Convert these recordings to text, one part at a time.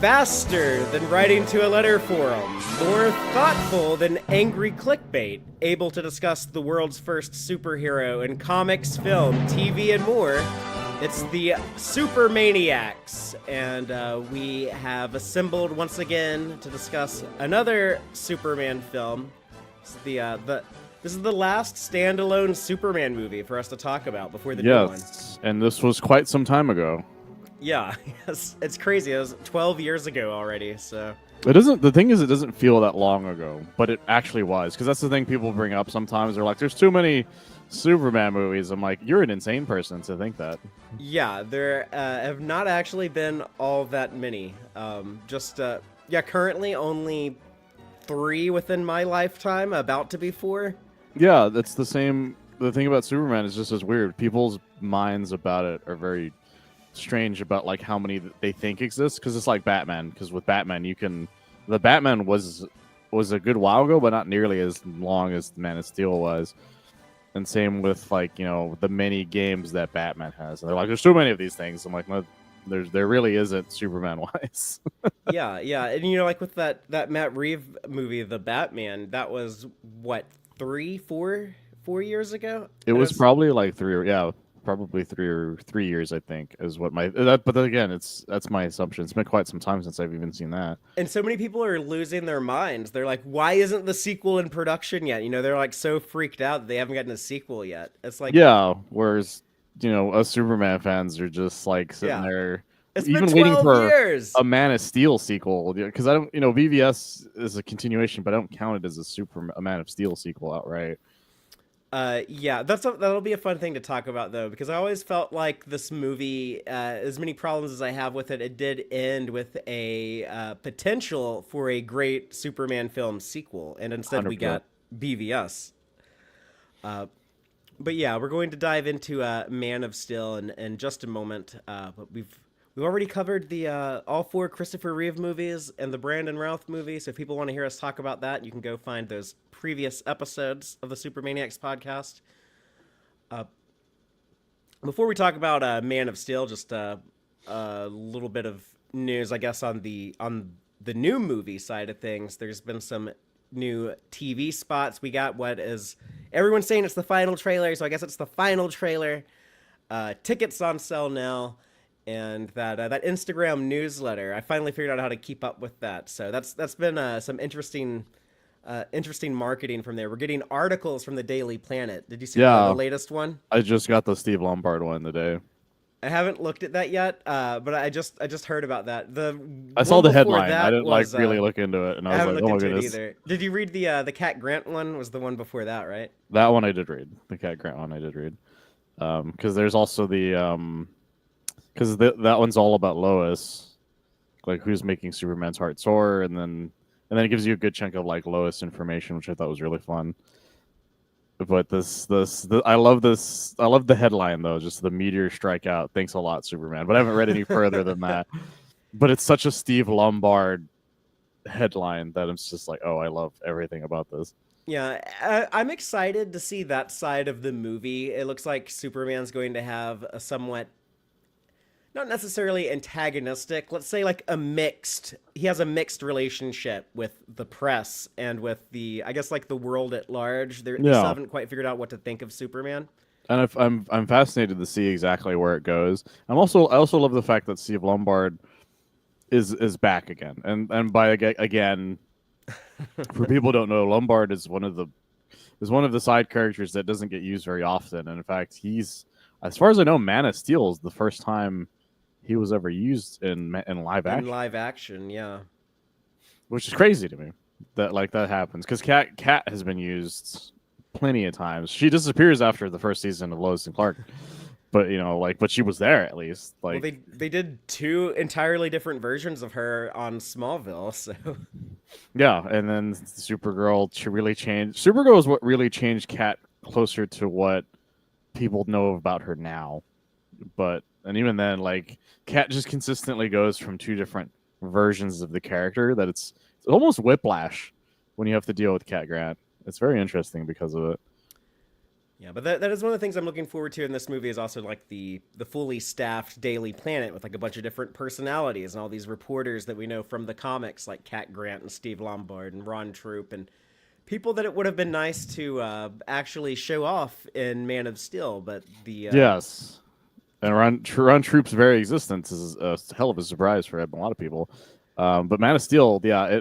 Faster than writing to a letter forum, more thoughtful than angry clickbait, able to discuss the world's first superhero in comics, film, TV, and more. It's the Supermaniacs, and we have assembled once again to discuss another Superman film. It's this is the last standalone Superman movie for us to talk about before the new one. Yes, and this was quite some time ago. Yeah, it's crazy. It was 12 years ago already, so... It doesn't. The thing is, it doesn't feel that long ago, but it actually was. Because that's the thing people bring up sometimes. They're like, there's too many Superman movies. I'm like, you're an insane person to think that. Yeah, there have not actually been all that many. Currently only 3 within my lifetime, about to be 4. Yeah, that's the same. The thing about Superman is just as weird. People's minds about it are very strange about like how many they think exist, because it's like Batman. Because with Batman, the Batman was a good while ago, but not nearly as long as Man of Steel was. And same with like the many games that Batman has. And they're like, there's too many of these things. I'm like, no, there really isn't Superman wise. yeah, and like with that Matt Reeves movie, The Batman, that was what 4 years ago. It was probably like 3 years, I think, is what but then again, that's my assumption. It's been quite some time since I've even seen that. And so many people are losing their minds. They're like, why isn't the sequel in production yet? They're like so freaked out that they haven't gotten a sequel yet. It's like, yeah, whereas us Superman fans are just like sitting there, it's even been 12 waiting for years. A Man of Steel sequel, because I don't, VVS is a continuation, but I don't count it as a Man of Steel sequel outright. That'll be a fun thing to talk about, though, because I always felt like this movie, as many problems as I have with it, it did end with a potential for a great Superman film sequel, and instead 100%. We got BVS. But yeah, we're going to dive into Man of Steel in just a moment. But we've already covered the all 4 Christopher Reeve movies and the Brandon Routh movie, so if people want to hear us talk about that, you can go find those previous episodes of the Supermaniacs podcast. Before we talk about Man of Steel, just a little bit of news, I guess, on the new movie side of things. There's been some new TV spots. We got what is everyone's saying it's the final trailer, so I guess it's the final trailer. Tickets on sale now. And that Instagram newsletter, I finally figured out how to keep up with that. So that's been some interesting marketing from there. We're getting articles from the Daily Planet. Did you see the latest one? I just got the Steve Lombard one today. I haven't looked at that yet, but I just heard about that. I saw the headline. I didn't really look into it, and I was like, "Oh my goodness!" Either. Did you read the Cat Grant one? Was the one before that, right? That one I did read. The Cat Grant one I did read. Because there's also the because that one's all about Lois, like who's making Superman's heart soar, and then it gives you a good chunk of like Lois information, which I thought was really fun. But I love this. I love the headline though, just the meteor strike out. Thanks a lot, Superman. But I haven't read any further than that. But it's such a Steve Lombard headline that I'm just like, oh, I love everything about this. Yeah, I'm excited to see that side of the movie. It looks like Superman's going to have a somewhat, not necessarily antagonistic, let's say like he has a mixed relationship with the press and with I guess like the world at large. They still haven't quite figured out what to think of Superman. And I'm fascinated to see exactly where it goes. I also love the fact that Steve Lombard is back again. And by again, for people who don't know, Lombard is one of the side characters that doesn't get used very often. And in fact, he's, as far as I know, Man of Steel is the first time he was ever used in live action. In live action, yeah. Which is crazy to me that happens, because Cat has been used plenty of times. She disappears after the first season of Lois and Clark, but but she was there at least. Like, well, they did 2 entirely different versions of her on Smallville, so yeah. And then Supergirl, Supergirl is what really changed Cat closer to what people know about her now. And even then, like, Cat just consistently goes from 2 different versions of the character that it's almost whiplash when you have to deal with Cat Grant. It's very interesting because of it. Yeah, but that is one of the things I'm looking forward to in this movie is also like the fully staffed Daily Planet with like a bunch of different personalities and all these reporters that we know from the comics like Cat Grant and Steve Lombard and Ron Troop and people that it would have been nice to actually show off in Man of Steel, but Yes, and Ron Troop's very existence is a hell of a surprise for a lot of people. But Man of Steel, yeah,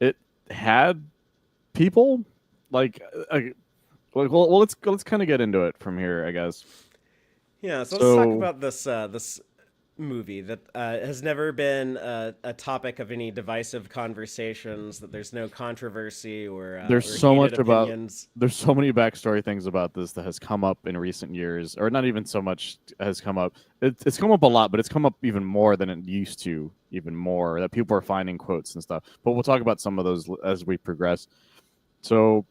it had people like. Well, let's kind of get into it from here, I guess. yeah. So let's talk So about this movie that has never been a topic of any divisive conversations. That there's no controversy there's or so heated much about opinions. there's so many backstory things about this that has come up in recent years, or not even so much has come up. It's come up a lot, but it's come up even more than it used to, even more that people are finding quotes and stuff. But we'll talk about some of those as we progress. So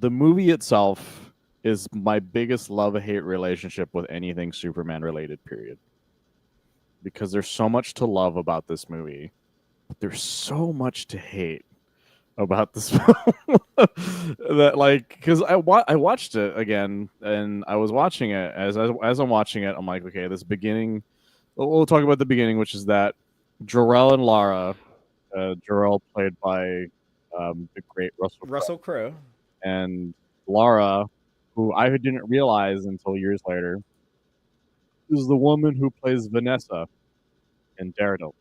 the movie itself is my biggest love-hate relationship with anything Superman related, period. Because there's so much to love about this movie, but there's so much to hate about this film that like because I watched it again and I was watching it as I'm watching it I'm like, okay, this beginning, we'll talk about the beginning, which is that Jorel and Lara, Jorel played by the great Russell Crowe, Russell Crowe. and Lara, who I didn't realize until years later, is the woman who plays Vanessa in Daredevil.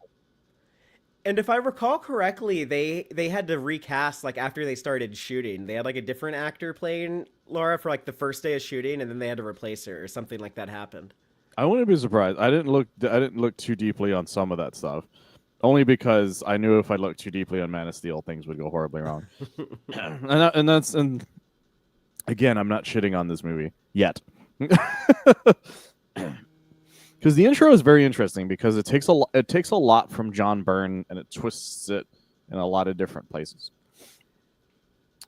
And if I recall correctly, they had to recast like after they started shooting. They had like a different actor playing Laura for like the first day of shooting, and then they had to replace her or something like that happened. I wouldn't be surprised. I didn't look too deeply on some of that stuff, only because I knew if I looked too deeply on Man of Steel, things would go horribly wrong. And again, I'm not shitting on this movie yet. Because the intro is very interesting because it takes a lot from John Byrne and it twists it in a lot of different places.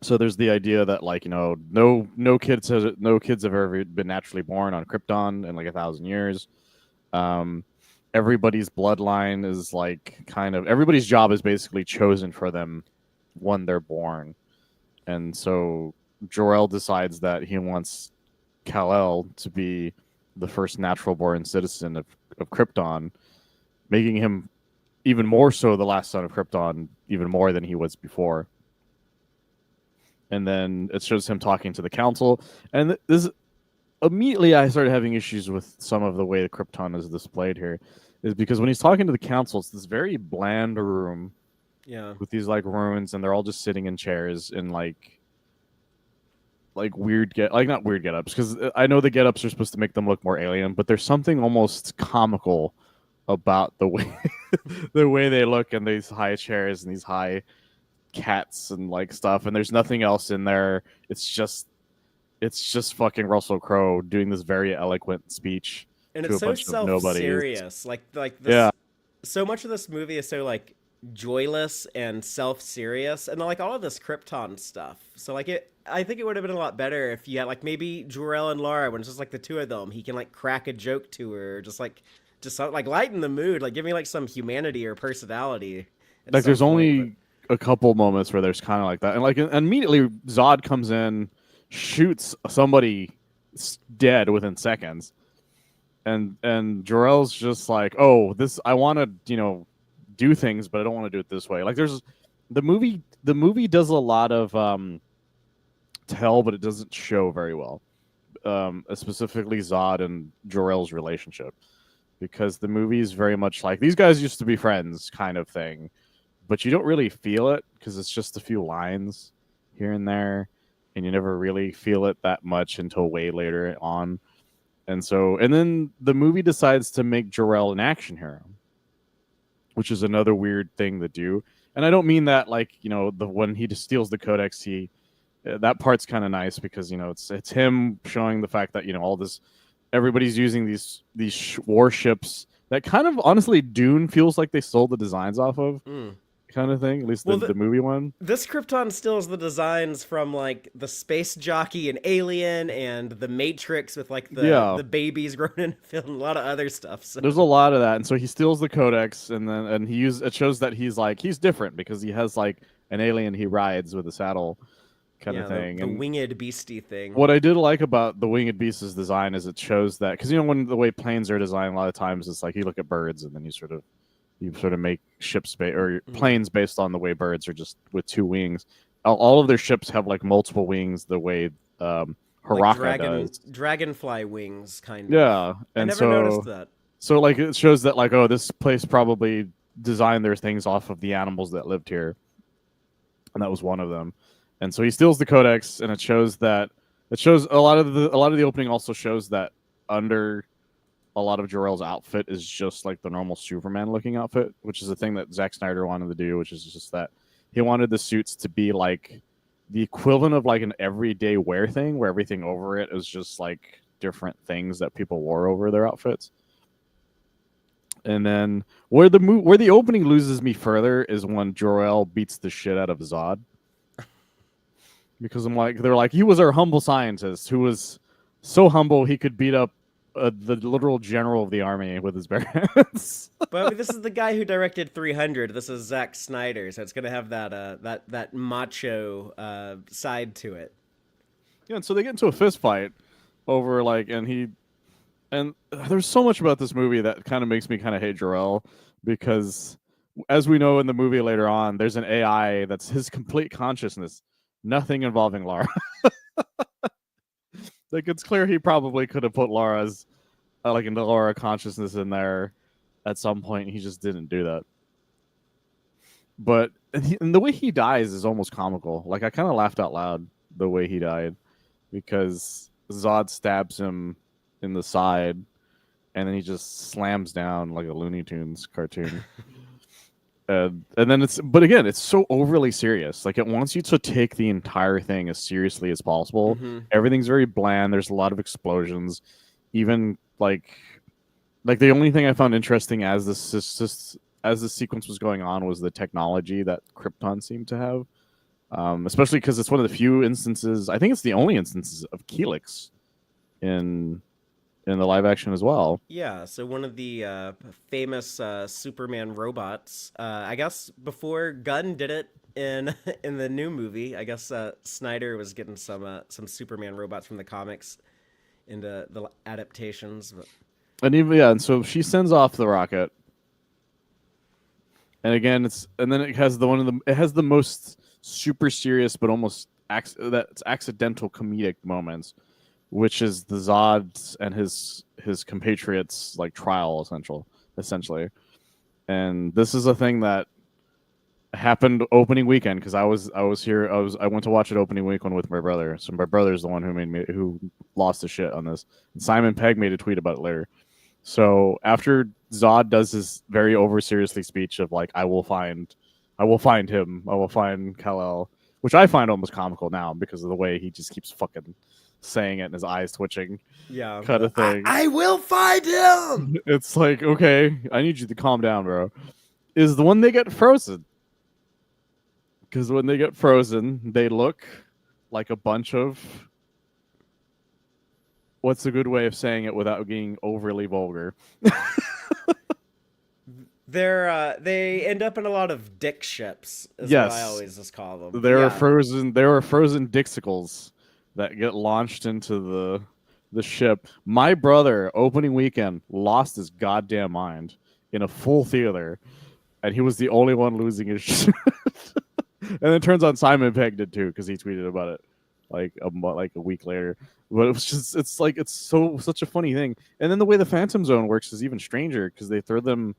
So there's the idea that like no kids have ever been naturally born on Krypton in like 1,000 years. Everybody's bloodline is like kind of everybody's job is basically chosen for them when they're born, and so Jorel decides that he wants Kal-El to be the first natural born citizen of Krypton, making him even more so the last son of Krypton, even more than he was before. And then it shows him talking to the council. And this immediately I started having issues with some of the way the Krypton is displayed here, is because when he's talking to the council, it's this very bland room, Yeah, with these like ruins, and they're all just sitting in chairs in like weird not weird get ups, because I know the get ups are supposed to make them look more alien, but there's something almost comical about the way the way they look in these high chairs and these high cats and like stuff, and there's nothing else in there. It's just fucking Russell Crowe doing this very eloquent speech and to it's a so bunch of nobodies. self-serious. Like Yeah, this, so much of this movie is so like joyless and self-serious, and like all of this Krypton stuff. So like I think it would have been a lot better if you had like maybe Jorel and Lara when it's just like the two of them. He can like crack a joke to her, or just like lighten the mood, like give me like some humanity or personality. At like some there's point, but only a couple moments where there's kind of like that, and like immediately Zod comes in, shoots somebody dead within seconds, and Jorel's just like, oh, this I want to do things, but I don't want to do it this way. Like there's the movie does a lot of tell, but it doesn't show very well. Specifically Zod and Jorel's relationship, because the movie is very much like these guys used to be friends kind of thing, but you don't really feel it because it's just a few lines here and there, and you never really feel it that much until way later on. And then the movie decides to make Jorel an action hero, which is another weird thing to do. And I don't mean that like the when he just steals the codex, he that part's kind of nice because it's him showing the fact that all this everybody's using these warships that kind of honestly Dune feels like they stole the designs off of, kind of thing. At least well, the movie one. this Krypton steals the designs from like the Space Jockey and Alien and the Matrix with like Yeah, the babies grown in film, and a lot of other stuff. So there's a lot of that, and so he steals the codex, and it shows that he's different because he has like an alien he rides with a saddle kind of thing. The And winged beastie thing. what I did like about the winged beast's design is it shows that, because when the way planes are designed, a lot of times it's like you look at birds and then you sort of make ships or planes based on the way birds are just with two wings. All of their ships have like multiple wings, the way Like Haraka does. dragonfly wings, kind of. Yeah, I and never noticed that. so like it shows that like, oh, this place probably designed their things off of the animals that lived here, and that was one of them. And so he steals the codex, and it shows a lot of the opening also shows that under a lot of Jorel's outfit is just like the normal Superman looking outfit, which is a thing that Zack Snyder wanted to do, which is just that he wanted the suits to be like the equivalent of like an everyday wear thing, where everything over it is just like different things that people wore over their outfits. And then where the opening loses me further is when Jorel beats the shit out of Zod. Because they're like, he was our humble scientist who was so humble he could beat up the literal general of the army with his bare hands. But I mean, this is the guy who directed 300. This is Zack Snyder, so it's gonna have that macho side to it. Yeah, and so they get into a fist fight over and there's so much about this movie that kind of makes me kind of hate Jorel, because as we know in the movie later on, there's an AI that's his complete consciousness, nothing involving Lara. Like, it's clear he probably could have put Laura's into Laura consciousness in there at some point. He just didn't do that. But and the way he dies is almost comical. Like, I kind of laughed out loud the way he died, because Zod stabs him in the side, and then he just slams down like a Looney Tunes cartoon. And then it's so overly serious. Like, it wants you to take the entire thing as seriously as possible. Mm-hmm. Everything's very bland. There's a lot of explosions. Even like the only thing I found interesting as the sequence was going on was the technology that Krypton seemed to have. Especially because it's one of the few instances, I think it's the only instances of Helix in the live action as well. Yeah, so one of the famous Superman robots. I guess before Gunn did it in in the new movie, I guess Snyder was getting some Superman robots from the comics into the adaptations. But... And so she sends off the rocket, and again it has the most super serious but almost accidental comedic moments, which is the Zod and his compatriots like trial essentially. And this is a thing that happened opening weekend, because I went to watch it opening weekend with my brother. So my brother's the one who lost his shit on this. And Simon Pegg made a tweet about it later. So after Zod does his very over seriously speech of like, I will find him, I will find Kal-El, which I find almost comical now because of the way he just keeps fucking saying it and his eyes twitching, kind of thing. I will find him. It's like, okay, I need you to calm down, bro. Is the one they get frozen, because when they get frozen, they look like a bunch of, what's a good way of saying it without being overly vulgar? They end up in a lot of dick ships, is what I always just call them. There are frozen Dixicles that get launched into the ship. My brother, opening weekend, lost his goddamn mind in a full theater, and he was the only one losing his shit. And it turns out Simon Pegg did too, because he tweeted about it like a week later. But it was just, it's such a funny thing. And then the way the Phantom Zone works is even stranger, because they throw them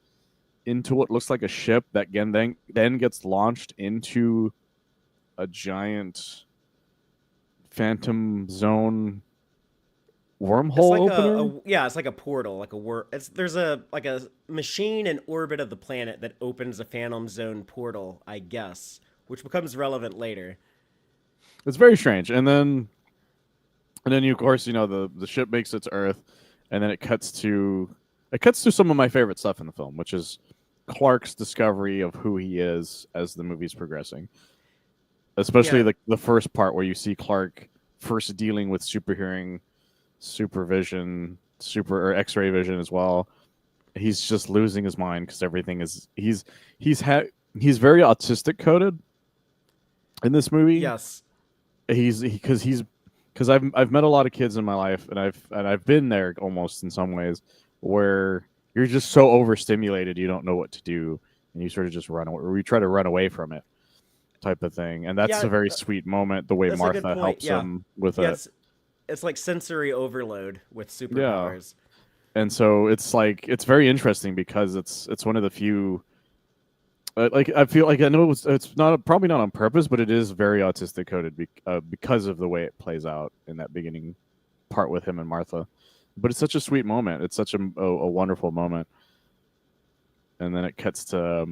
into what looks like a ship that then gets launched into a giant Phantom Zone wormhole opener. It's like a portal, like there's a machine in orbit of the planet that opens a Phantom Zone portal, I guess, which becomes relevant later. It's very strange. And then you, of course, the ship makes its Earth, and then it cuts to some of my favorite stuff in the film, which is Clark's discovery of who he is as the movie's progressing. Especially the first part where you see Clark first dealing with superhearing, supervision, or X-ray vision as well. He's just losing his mind because everything is he's very autistic coded in this movie. Yes. because I've met a lot of kids in my life, and I've been there almost in some ways where you're just so overstimulated you don't know what to do, and you sort of just run away, or you try to run away from it, type of thing. And that's Yeah, a very sweet moment. The way that's a good Martha point. helps Yeah, him with yeah, it. it's like sensory overload with Yeah, superpowers. and so it's like it's very interesting because it's one of the few. Like I feel like I know it's not probably not on purpose, but it is very autistic coded because of the way it plays out in that beginning part with him and Martha. But it's such a sweet moment. It's such a wonderful moment. And then it cuts to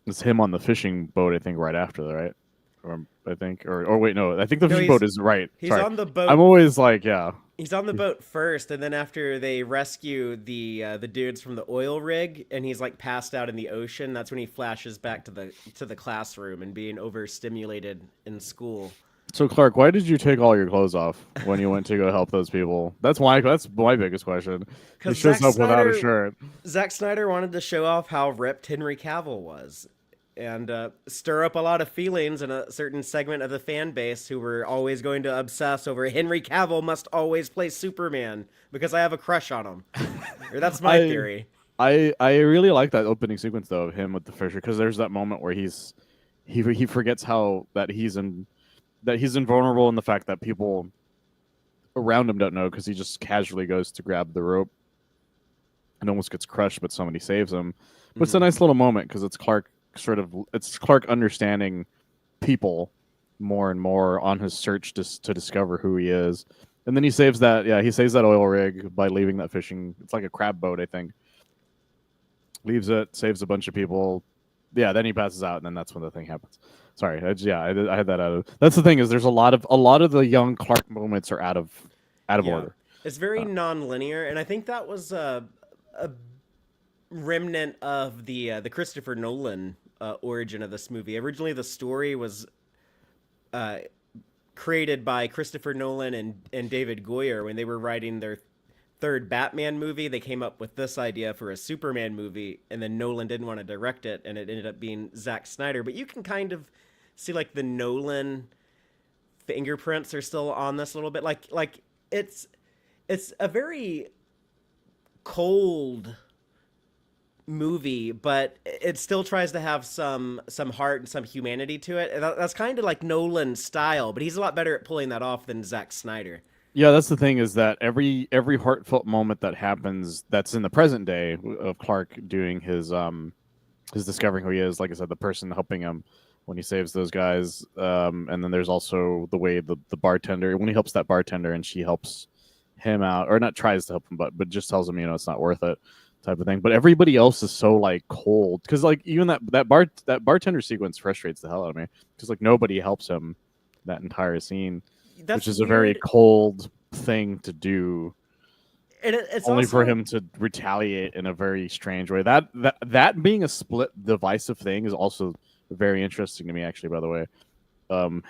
it's him on the fishing boat. I think right after that, right? Or I think, or wait, no, I think the No, fishing boat is right. he's Sorry, on the I'm boat. always like, yeah, He's on the boat first, and then after they rescue the dudes from the oil rig, and he's like passed out in the ocean. That's when he flashes back to the classroom and being overstimulated in school. So Clark, why did you take all your clothes off when you went to go help those people? That's my biggest question. He Because shows up without a shirt. Zack Snyder wanted to show off how ripped Henry Cavill was, and stir up a lot of feelings in a certain segment of the fan base who were always going to obsess over Henry Cavill must always play Superman because I have a crush on him. Or that's my I theory. I really like that opening sequence though of him with the fisher because there's that moment where he forgets how that he's invulnerable in the fact that people around him don't know because he just casually goes to grab the rope and almost gets crushed, but somebody saves him. But it's a nice little moment because it's Clark understanding people more and more on his search to discover who he is. And then he saves that oil rig by leaving that fishing. It's like a crab boat, I think. Leaves it, saves a bunch of people. Yeah, then he passes out, and then that's when the thing happens. Sorry, I had that out of. That's the thing is, there's a lot of the young Clark moments are out of Yeah, order. it's very non-linear, and I think that was a remnant of the Christopher Nolan origin of this movie. Originally, the story was uh, created by Christopher Nolan and David Goyer when they were writing their third Batman movie. They came up with this idea for a Superman movie, and then Nolan didn't want to direct it, and it ended up being Zack Snyder. But you can kind of see like the Nolan fingerprints are still on this a little bit. Like it's a very cold movie, but it still tries to have some heart and some humanity to it. And that's kind of like Nolan's style, but he's a lot better at pulling that off than Zack Snyder. Yeah, that's the thing is that every heartfelt moment that happens that's in the present day of Clark doing his discovering who he is, like I said, the person helping him when he saves those guys, and then there's also the way the bartender when he helps that bartender and she helps him out or not tries to help him but just tells him it's not worth it type of thing. But everybody else is so like cold because like even that bartender sequence frustrates the hell out of me because like nobody helps him that entire scene, That's which is a very weird. cold thing to do, And it's only for also him to retaliate in a very strange way. That being a split divisive thing is also very interesting to me, actually. By the way,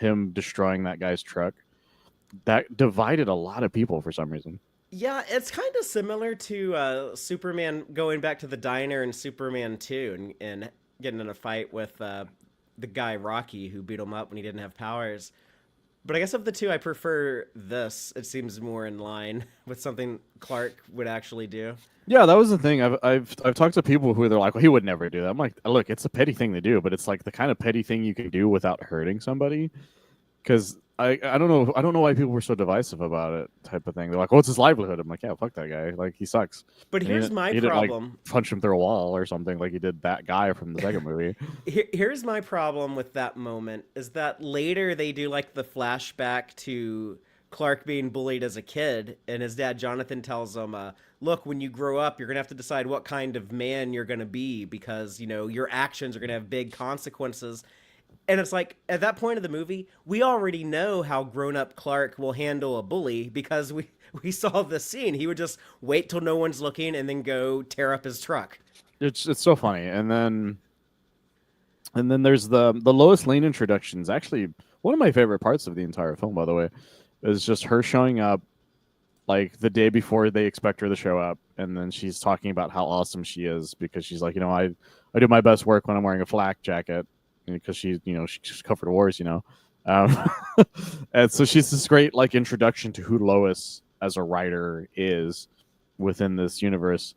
him destroying that guy's truck that divided a lot of people for some reason. yeah, it's kind of similar to Superman going back to the diner in Superman 2 and getting in a fight with the guy Rocky who beat him up when he didn't have powers. But I guess of the two, I prefer this. It seems more in line with something Clark would actually do. Yeah, that was the thing. I've talked to people who they're like, well, he would never do that. I'm like, look, it's a petty thing to do, but it's like the kind of petty thing you can do without hurting somebody. Because I don't know why people were so divisive about it, type of thing. They're like, "What's his livelihood?" I'm like, "Yeah, fuck that guy. Like, he sucks." But And here's my he didn't like problem. punch him through a wall or something like he did that guy from the second movie. Here's my problem with that moment is that later they do like the flashback to Clark being bullied as a kid, and his dad Jonathan tells him, "Look, when you grow up, you're gonna have to decide what kind of man you're gonna be because your actions are gonna have big consequences." And it's like at that point of the movie, we already know how grown-up Clark will handle a bully because we saw the scene. He would just wait till no one's looking and then go tear up his truck. It's so funny, and then there's the Lois Lane introduction. Is actually one of my favorite parts of the entire film. By the way, is just her showing up like the day before they expect her to show up, and then she's talking about how awesome she is because she's like, I do my best work when I'm wearing a flak jacket because she's she's covered wars, Um, and so she's this great like introduction to who Lois as a writer is within this universe.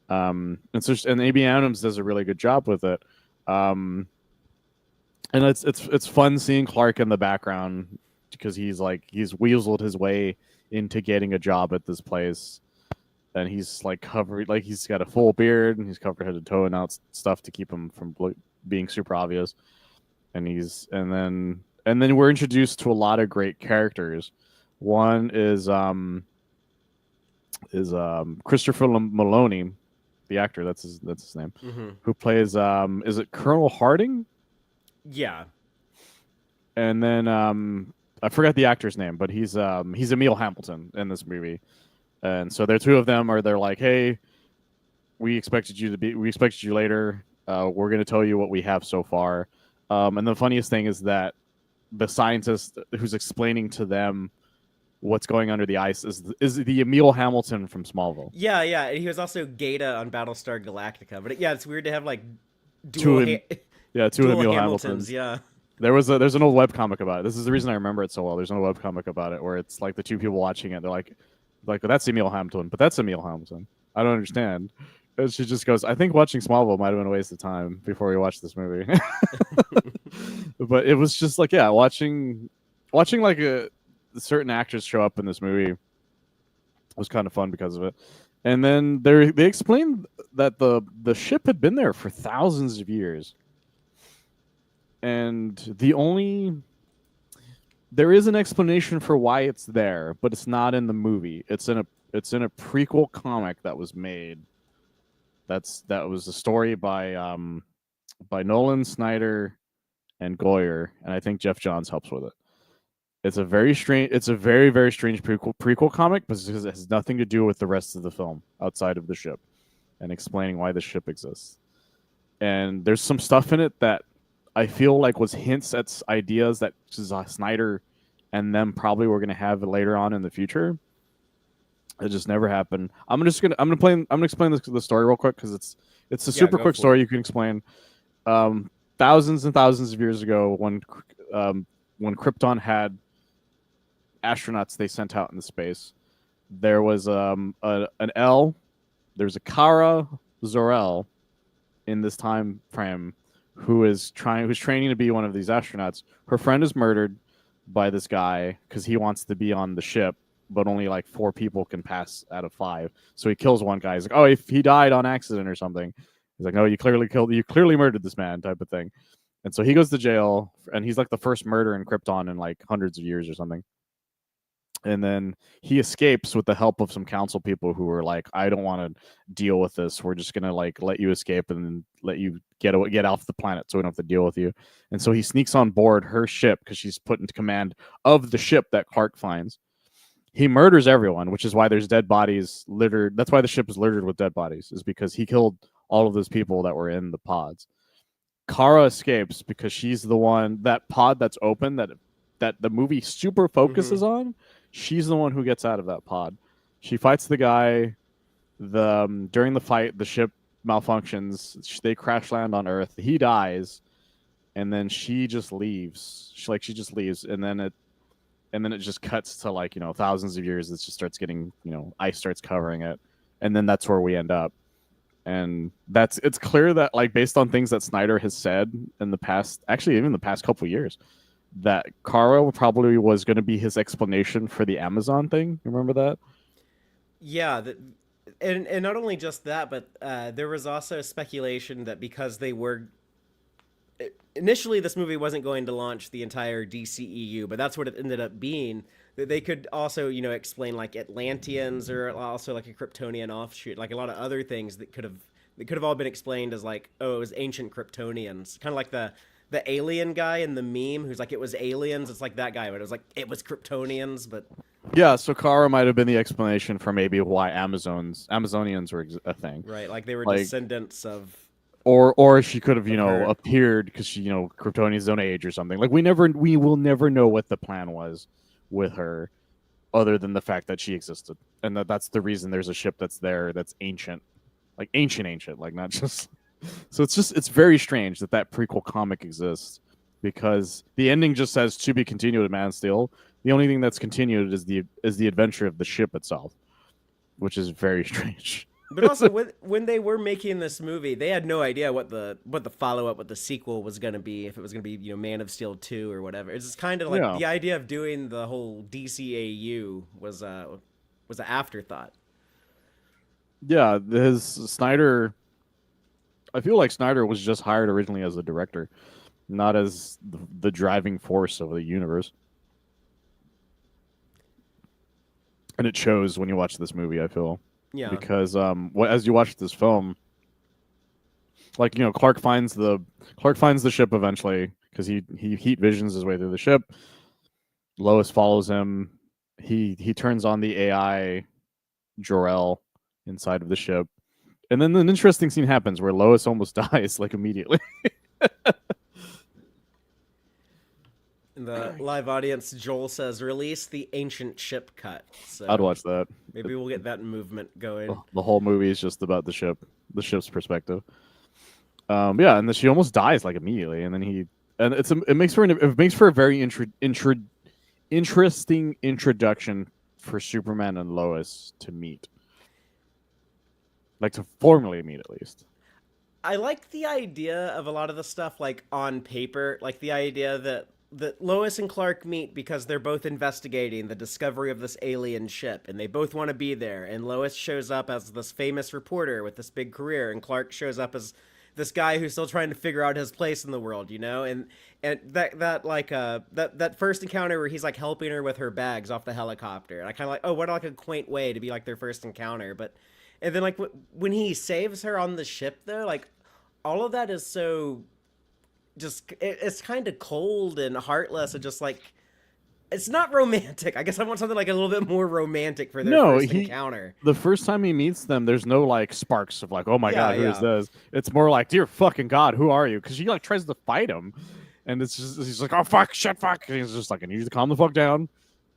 And Amy Adams does a really good job with it. Um, and it's fun seeing Clark in the background because he's weaseled his way into getting a job at this place, and he's like covered, like he's got a full beard and he's covered head to toe and out stuff to keep him from being super obvious. And then we're introduced to a lot of great characters. One is Christopher Maloney, the actor. That's his name. Mm-hmm. Who plays is it Colonel Harding? Yeah. And then I forgot the actor's name, but he's Emil Hamilton in this movie. And so they're two of them. They're like, hey, we expected you later. We're going to tell you what we have so far. And the funniest thing is that the scientist who's explaining to them what's going under the ice is the Emil Hamilton from Smallville. Yeah, yeah. And he was also Gata on Battlestar Galactica. But yeah, it's weird to have like Two dual, Emil Hamiltons. Hamiltons. Yeah. There's an old webcomic about it. This is the reason I remember it so well. There's an old webcomic about it where it's like the two people watching it. They're like that's Emil Hamilton, but that's Emil Hamilton. I don't understand. And she just goes, I think watching Smallville might have been a waste of time before we watched this movie. But it was just like, yeah, watching like certain actors show up in this movie was kind of fun because of it. And then they explained that the ship had been there for thousands of years. And there is an explanation for why it's there, but it's not in the movie. It's in a prequel comic that was made. That was a story by Nolan, Snyder, and Goyer, and I think Jeff Johns helps with it. It's a very very strange prequel comic because it has nothing to do with the rest of the film outside of the ship and explaining why the ship exists. And there's some stuff in it that I feel like was hints at ideas that Snyder and them probably were going to have later on in the future. It just never happened. I'm gonna explain the story real quick because it's a super quick story you can explain. Thousands and thousands of years ago, when Krypton had astronauts they sent out into space, there was an L, there's a Kara Zorel in this time frame who's training to be one of these astronauts. Her friend is murdered by this guy because he wants to be on the ship, but only like 4 people can pass out of 5. So he kills one guy. He's like, oh, if he died on accident or something. He's like, no, you clearly murdered this man, type of thing. And so he goes to jail, and he's like the first murder in Krypton in like hundreds of years or something. And then he escapes with the help of some council people who were like, I don't want to deal with this. We're just gonna like let you escape and let you get off the planet so we don't have to deal with you. And so he sneaks on board her ship because she's put into command of the ship that Clark finds. He murders everyone, which is why there's dead bodies littered. That's why the ship is littered with dead bodies, is because he killed all of those people that were in the pods. Kara escapes because she's the one, that pod that's open that the movie super focuses on. She's the one who gets out of that pod. She fights the guy. During the fight, the ship malfunctions. They crash land on Earth. He dies, and then she just leaves. She just leaves, and then it just cuts to like thousands of years. It just starts getting ice starts covering it, and then that's where we end up. And it's clear that like based on things that Snyder has said in the past, actually even the past couple of years, that Kara probably was going to be his explanation for the Amazon thing. Remember that? Yeah, and not only just that, but there was also speculation that because they were initially this movie wasn't going to launch the entire DCEU, but that's what it ended up being. That they could also explain like Atlanteans or also like a Kryptonian offshoot, like a lot of other things that could have all been explained as like, oh, it was ancient Kryptonians, kind of like the alien guy in the meme who's like, it was aliens. It's like that guy, but it was Kryptonians. But yeah, so Kara might have been the explanation for maybe why Amazonians were a thing, right? Like they were like, descendants of, or she could have appeared because she Kryptonians don't age or something. Like we will never know what the plan was with her, other than the fact that she existed, and that's the reason there's a ship that's there that's ancient, like ancient, like not just. So it's very strange that prequel comic exists, because the ending just says to be continued at Man of Steel. The only thing that's continued is the adventure of the ship itself, which is very strange. But also, when they were making this movie, they had no idea what the follow up, what the sequel was going to be. If it was going to be Man of Steel 2 or whatever. It's just kind of like Yeah. the idea of doing the whole DCAU was an afterthought. Yeah, his Snyder. I feel like Snyder was just hired originally as a director, not as the driving force of the universe. And it shows when you watch this movie, I feel. Yeah. Because as you watch this film, like Clark finds the ship eventually because he heat visions his way through the ship. Lois follows him. He turns on the AI Jorel inside of the ship. And then an interesting scene happens where Lois almost dies like immediately. In the live audience, Joel says, "Release the ancient ship cut." So I'd watch that. maybe we'll get that movement going. The whole movie is just about the ship's perspective. Yeah, and then she almost dies like immediately, and then it makes for a very interesting introduction for Superman and Lois to meet, like to formally meet at least. I like the idea of a lot of the stuff like on paper, like the idea that Lois and Clark meet because they're both investigating the discovery of this alien ship and they both want to be there. And Lois shows up as this famous reporter with this big career, and Clark shows up as this guy who's still trying to figure out his place in the world, and that first encounter where he's like helping her with her bags off the helicopter, and I kind of like, oh, what like a quaint way to be like their first encounter. But and then like when he saves her on the ship though, like all of that is so just it's kind of cold and heartless and just like it's not romantic. I guess I want something like a little bit more romantic for their first encounter. The first time he meets them, there's no like sparks of like, oh my god, who is this? It's more like, dear fucking god, who are you? Because she like tries to fight him, and it's just he's like, oh fuck, shit, fuck. And he's just like, I need you to calm the fuck down.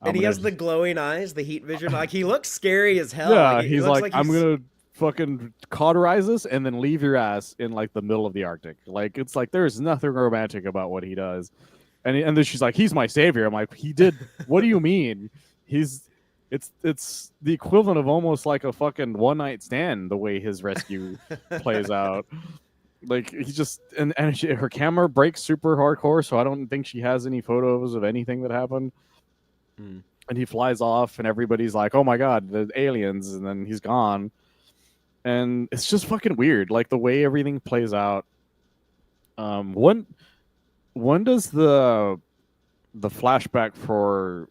And he has the glowing eyes, the heat vision. Like he looks scary as hell. Yeah, he's like I'm gonna fucking cauterize this and then leave your ass in like the middle of the Arctic. Like it's like there's nothing romantic about what he does. And then she's like, he's my savior. I'm like, he did. What do you mean? It's the equivalent of almost like a fucking one night stand. The way his rescue plays out, like he just and her camera breaks super hardcore. So I don't think she has any photos of anything that happened. And he flies off, and everybody's like, oh my god, the aliens, and then he's gone. And it's just fucking weird, like the way everything plays out. When does the flashback for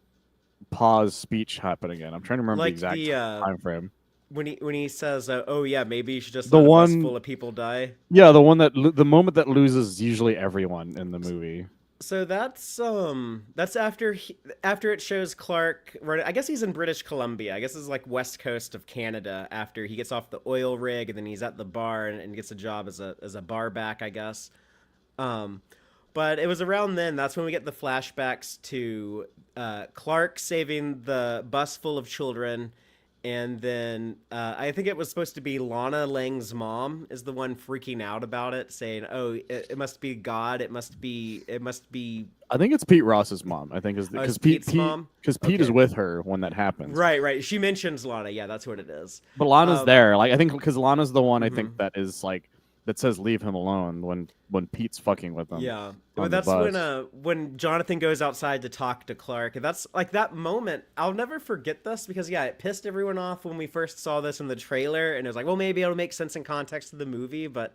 Pa's speech happen again? I'm trying to remember like the exact time frame. When he says, "Oh yeah, maybe you should just the let one a bus full of people die." Yeah, the moment that loses usually everyone in the movie. So that's after it shows Clark. I guess he's in British Columbia. I guess it's like west coast of Canada. After he gets off the oil rig, and then he's at the bar and gets a job as a bar back, I guess. But it was around then. That's when we get the flashbacks to Clark saving the bus full of children, and then I think it was supposed to be Lana Lang's mom is the one freaking out about it, saying, "Oh, it must be God. It must be." I think it's Pete Ross's mom. I think because Pete's mom. Because Pete is with her when that happens. Right. She mentions Lana. Yeah, that's what it is. But Lana's there. Like I think because Lana's the one I think that is like. That says leave him alone when Pete's fucking with him. Yeah, but that's when Jonathan goes outside to talk to Clark, and that's like that moment. I'll never forget this because it pissed everyone off when we first saw this in the trailer, and it was like, well, maybe it'll make sense in context of the movie. But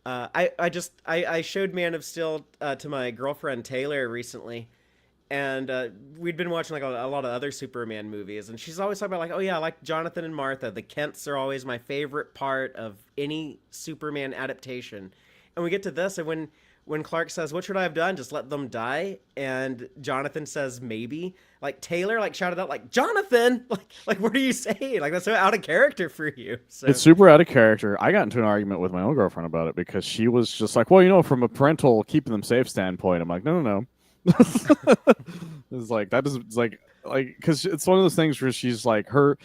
I showed Man of Steel to my girlfriend Taylor recently. And we'd been watching like a lot of other Superman movies, and she's always talking about like, oh yeah, I like Jonathan and Martha. The Kents are always my favorite part of any Superman adaptation. And we get to this, and when Clark says, "What should I have done? Just let them die?" and Jonathan says, "Maybe." Like Taylor like shouted out like, "Jonathan, like what are you saying? Like that's so out of character for you." So it's super out of character. I got into an argument with my own girlfriend about it because she was just like, "Well, from a parental keeping them safe standpoint," I'm like, no. It's like that is like because it's one of those things where she's like what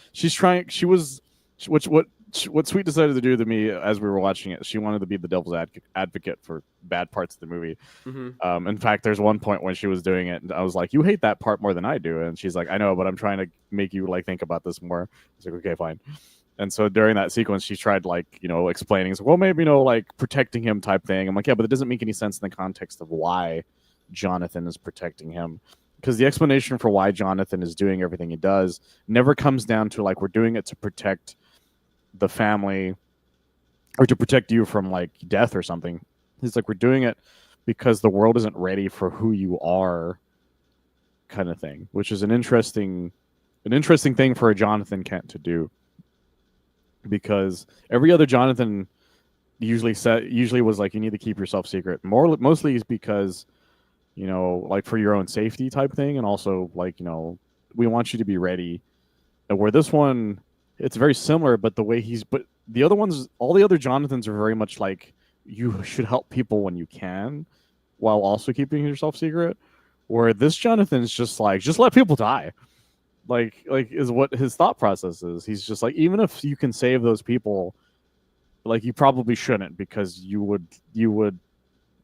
what Sweet decided to do to me as we were watching it, she wanted to be the devil's advocate for bad parts of the movie. Mm-hmm. In fact, there's one point when she was doing it, and I was like, "You hate that part more than I do," and she's like, "I know, but I'm trying to make you like think about this more." I was like, "Okay, fine." And so during that sequence, she tried like explaining, well, maybe like protecting him type thing. I'm like, yeah, but it doesn't make any sense in the context of why Jonathan is protecting him, because the explanation for why Jonathan is doing everything he does never comes down to like we're doing it to protect the family or to protect you from like death or something. He's like, we're doing it because the world isn't ready for who you are, kind of thing, which is an interesting thing for a Jonathan Kent to do, because every other Jonathan usually was like, you need to keep yourself secret. Mostly is because like for your own safety type thing, and also like we want you to be ready. And where this one, it's very similar, but but the other ones, all the other Jonathans are very much like you should help people when you can, while also keeping yourself secret. Where this Jonathan's just like, just let people die. Like is what his thought process is. He's just like, even if you can save those people, like you probably shouldn't, because you would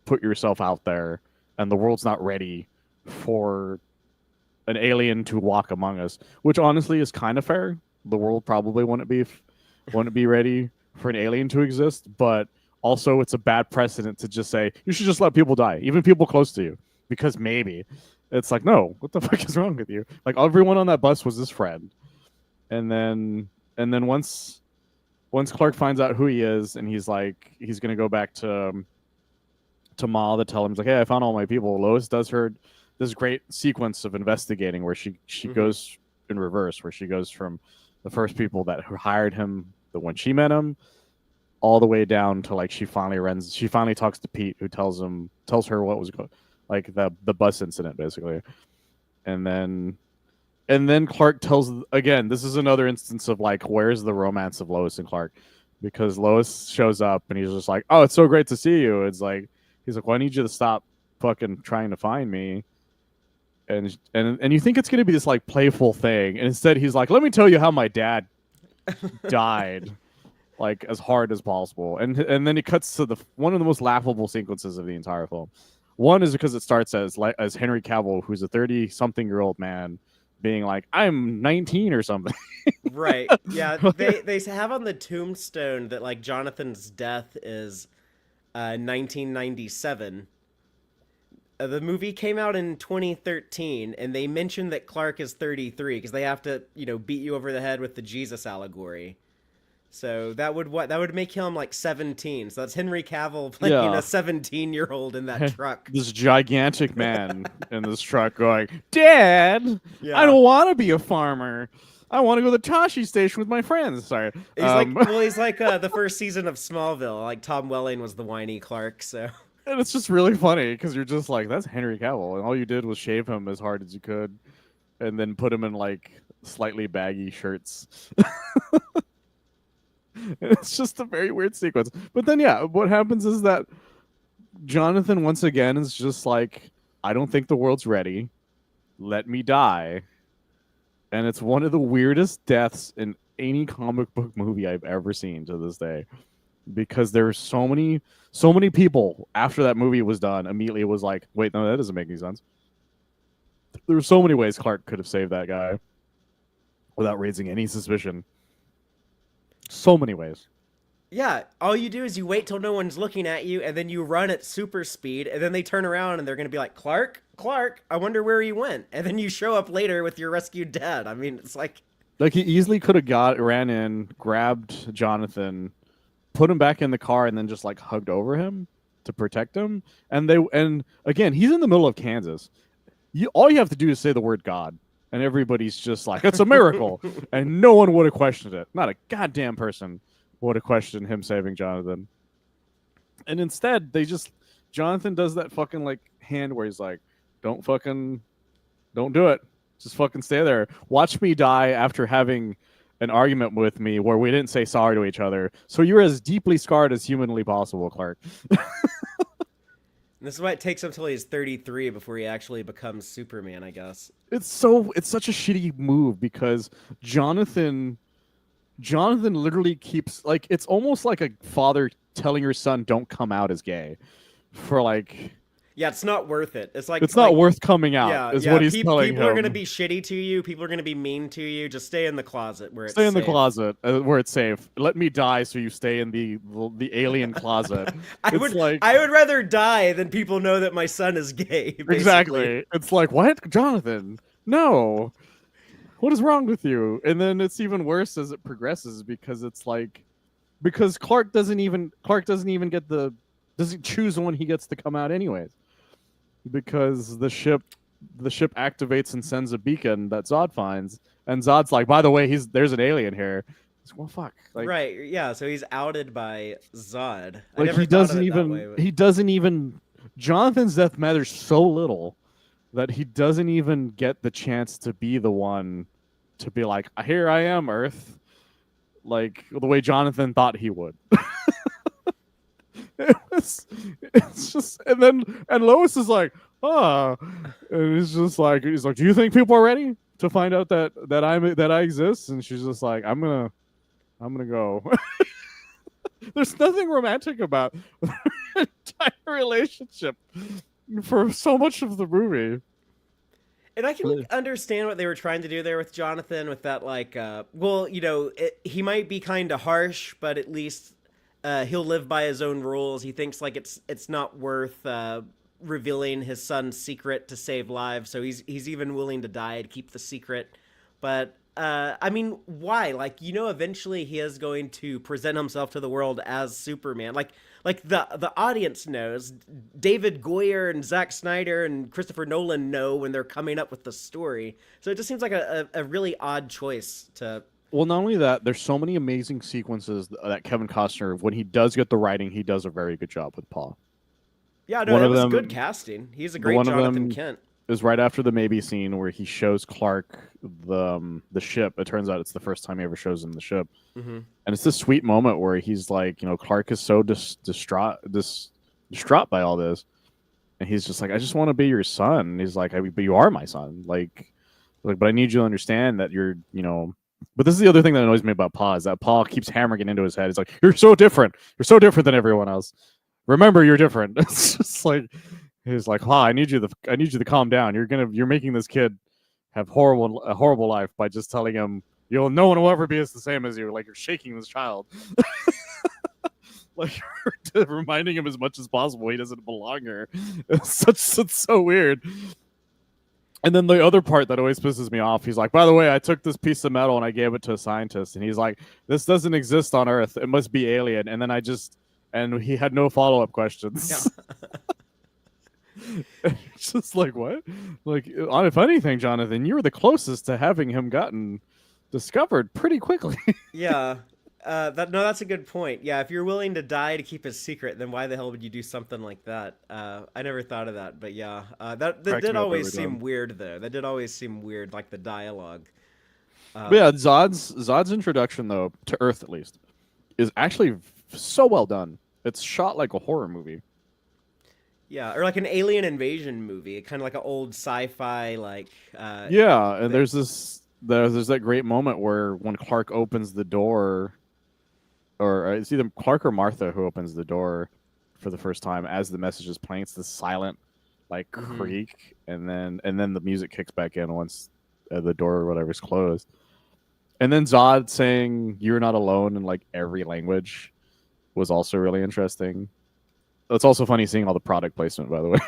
put yourself out there, and the world's not ready for an alien to walk among us. Which honestly is kind of fair. The world probably wouldn't be ready for an alien to exist, but also it's a bad precedent to just say you should just let people die, even people close to you, because maybe. It's like, no, what the fuck is wrong with you? Like, everyone on that bus was his friend. And then once Clark finds out who he is, and he's like, he's gonna go back to Ma to tell him, he's like, hey, I found all my people. Lois does this great sequence of investigating where she goes in reverse, where she goes from the first people that hired him, when she met him, all the way down to like she finally talks to Pete, who tells her what was going, like the bus incident basically. And then Clark tells, again, this is another instance of like, where's the romance of Lois and Clark? Because Lois shows up and he's just like, oh, it's so great to see you. It's like, he's like, well, I need you to stop fucking trying to find me. And you think it's gonna be this like playful thing, and instead he's like, let me tell you how my dad died, like as hard as possible. And then it cuts to one of the most laughable sequences of the entire film. One is because it starts as Henry Cavill, who's a 30-something-year-old man, being like, I'm 19 or something. Right. Yeah. They have on the tombstone that like Jonathan's death is 1997. The movie came out in 2013, and they mentioned that Clark is 33 because they have to, beat you over the head with the Jesus allegory. So that would make him like 17. So that's Henry Cavill playing a 17-year-old in that truck. This gigantic man in this truck going, Dad, Yeah. I don't want to be a farmer. I want to go to the Tashi station with my friends. Sorry. He's like the first season of Smallville. Like Tom Welling was the whiny Clark. So. And it's just really funny because you're just like, that's Henry Cavill, and all you did was shave him as hard as you could, and then put him in like slightly baggy shirts. It's just a very weird sequence. But then, yeah, what happens is that Jonathan once again is just like, I don't think the world's ready. Let me die. And it's one of the weirdest deaths in any comic book movie I've ever seen to this day. Because there's so many people after that movie was done immediately was like, wait, no, that doesn't make any sense. There were so many ways Clark could have saved that guy without raising any suspicion. So many ways. Yeah, all you do is you wait till no one's looking at you, and then you run at super speed, and then they turn around and they're going to be like, Clark, I wonder where he went. And then you show up later with your rescued dad. I mean, it's like... Like, he easily could have ran in, grabbed Jonathan, put him back in the car, and then just, like, hugged over him to protect him. And again, he's in the middle of Kansas. All you have to do is say the word God. And everybody's just like, it's a miracle. And no one would have questioned it. Not a goddamn person would have questioned him saving Jonathan. And instead, Jonathan does that fucking like hand where he's like, don't do it. Just fucking stay there. Watch me die after having an argument with me where we didn't say sorry to each other. So you're as deeply scarred as humanly possible, Clark. This is why it takes him until he's 33 before he actually becomes Superman, I guess. It's such a shitty move because Jonathan Jonathan literally keeps like it's almost like a father telling your son don't come out as gay for like Yeah, it's not worth it. It's it's like not worth coming out is yeah. what he's telling People are gonna him. be shitty to you. People are gonna be mean to you. Just stay in the closet where it's Stay in the safe. closet where it's safe. Let me die so you stay in the alien closet. I It's would like I would rather die than people know that my son is gay. Basically. exactly. It's like what, Jonathan? No. What is wrong with you? And then it's even worse as it progresses because it's like because Clark doesn't even get the doesn't choose when he gets to come out anyways because the ship activates and sends a beacon that Zod finds, and Zod's like, by the way, there's an alien here. It's, well, fuck, Right. Yeah. So he's outed by Zod. I like never thought of it that way. But... he doesn't even Jonathan's death matters so little that he doesn't even get the chance to be the one to be like, here I am, Earth, like the way Jonathan thought he would. It's just and Lois is like, oh, and he's like, do you think people are ready to find out that I exist? And she's just like, I'm gonna go. There's nothing romantic about their entire relationship for so much of the movie. And I can understand what they were trying to do there with Jonathan, with that, like, well, he might be kind of harsh, but at least he'll live by his own rules. He thinks like it's not worth revealing his son's secret to save lives, so he's even willing to die to keep the secret. But I mean, why? Like, eventually he is going to present himself to the world as Superman. Like the audience knows. David Goyer and Zack Snyder and Christopher Nolan know when they're coming up with the story. So it just seems like a really odd choice to. Well, not only that, there's so many amazing sequences that Kevin Costner, when he does get the writing, he does a very good job with Paul. Yeah, no, One that of was them, good casting. He's a great one of Jonathan them Kent. is right after the maybe scene where he shows Clark the ship. It turns out it's the first time he ever shows him the ship, and it's this sweet moment where he's like, Clark is so distraught by all this, and he's just like, I just want to be your son. And he's like, but you are my son, but I need you to understand that you're, But this is the other thing that annoys me about Paul is that Paul keeps hammering it into his head. He's like, you're so different. You're so different than everyone else. Remember, you're different. It's just like he's like, "Wow, I need you to calm down. You're making this kid have a horrible life by just telling him no one will ever be the same as you. Like you're shaking this child, like you're reminding him as much as possible he doesn't belong here. It's so weird." And then the other part that always pisses me off, he's like, by the way, I took this piece of metal and I gave it to a scientist. And he's like, this doesn't exist on Earth. It must be alien. And then and he had no follow-up questions. Yeah. It's just like, what? Like, if anything, Jonathan, you were the closest to having him gotten discovered pretty quickly. Yeah. That's a good point. Yeah, if you're willing to die to keep a secret, then why the hell would you do something like that? I never thought of that, but yeah, that did always seem weird, though. That did always seem weird, like the dialogue. But yeah, Zod's introduction, though, to Earth at least, is actually so well done. It's shot like a horror movie. Yeah, or like an alien invasion movie, kind of like an old sci-fi, like. Yeah, and there's that great moment where when Clark opens the door. Or it's either Clark or Martha who opens the door for the first time as the message is playing. It's this silent, like creak, and then the music kicks back in once the door or whatever's closed. And then Zod saying "You're not alone" in like every language was also really interesting. It's also funny seeing all the product placement, by the way.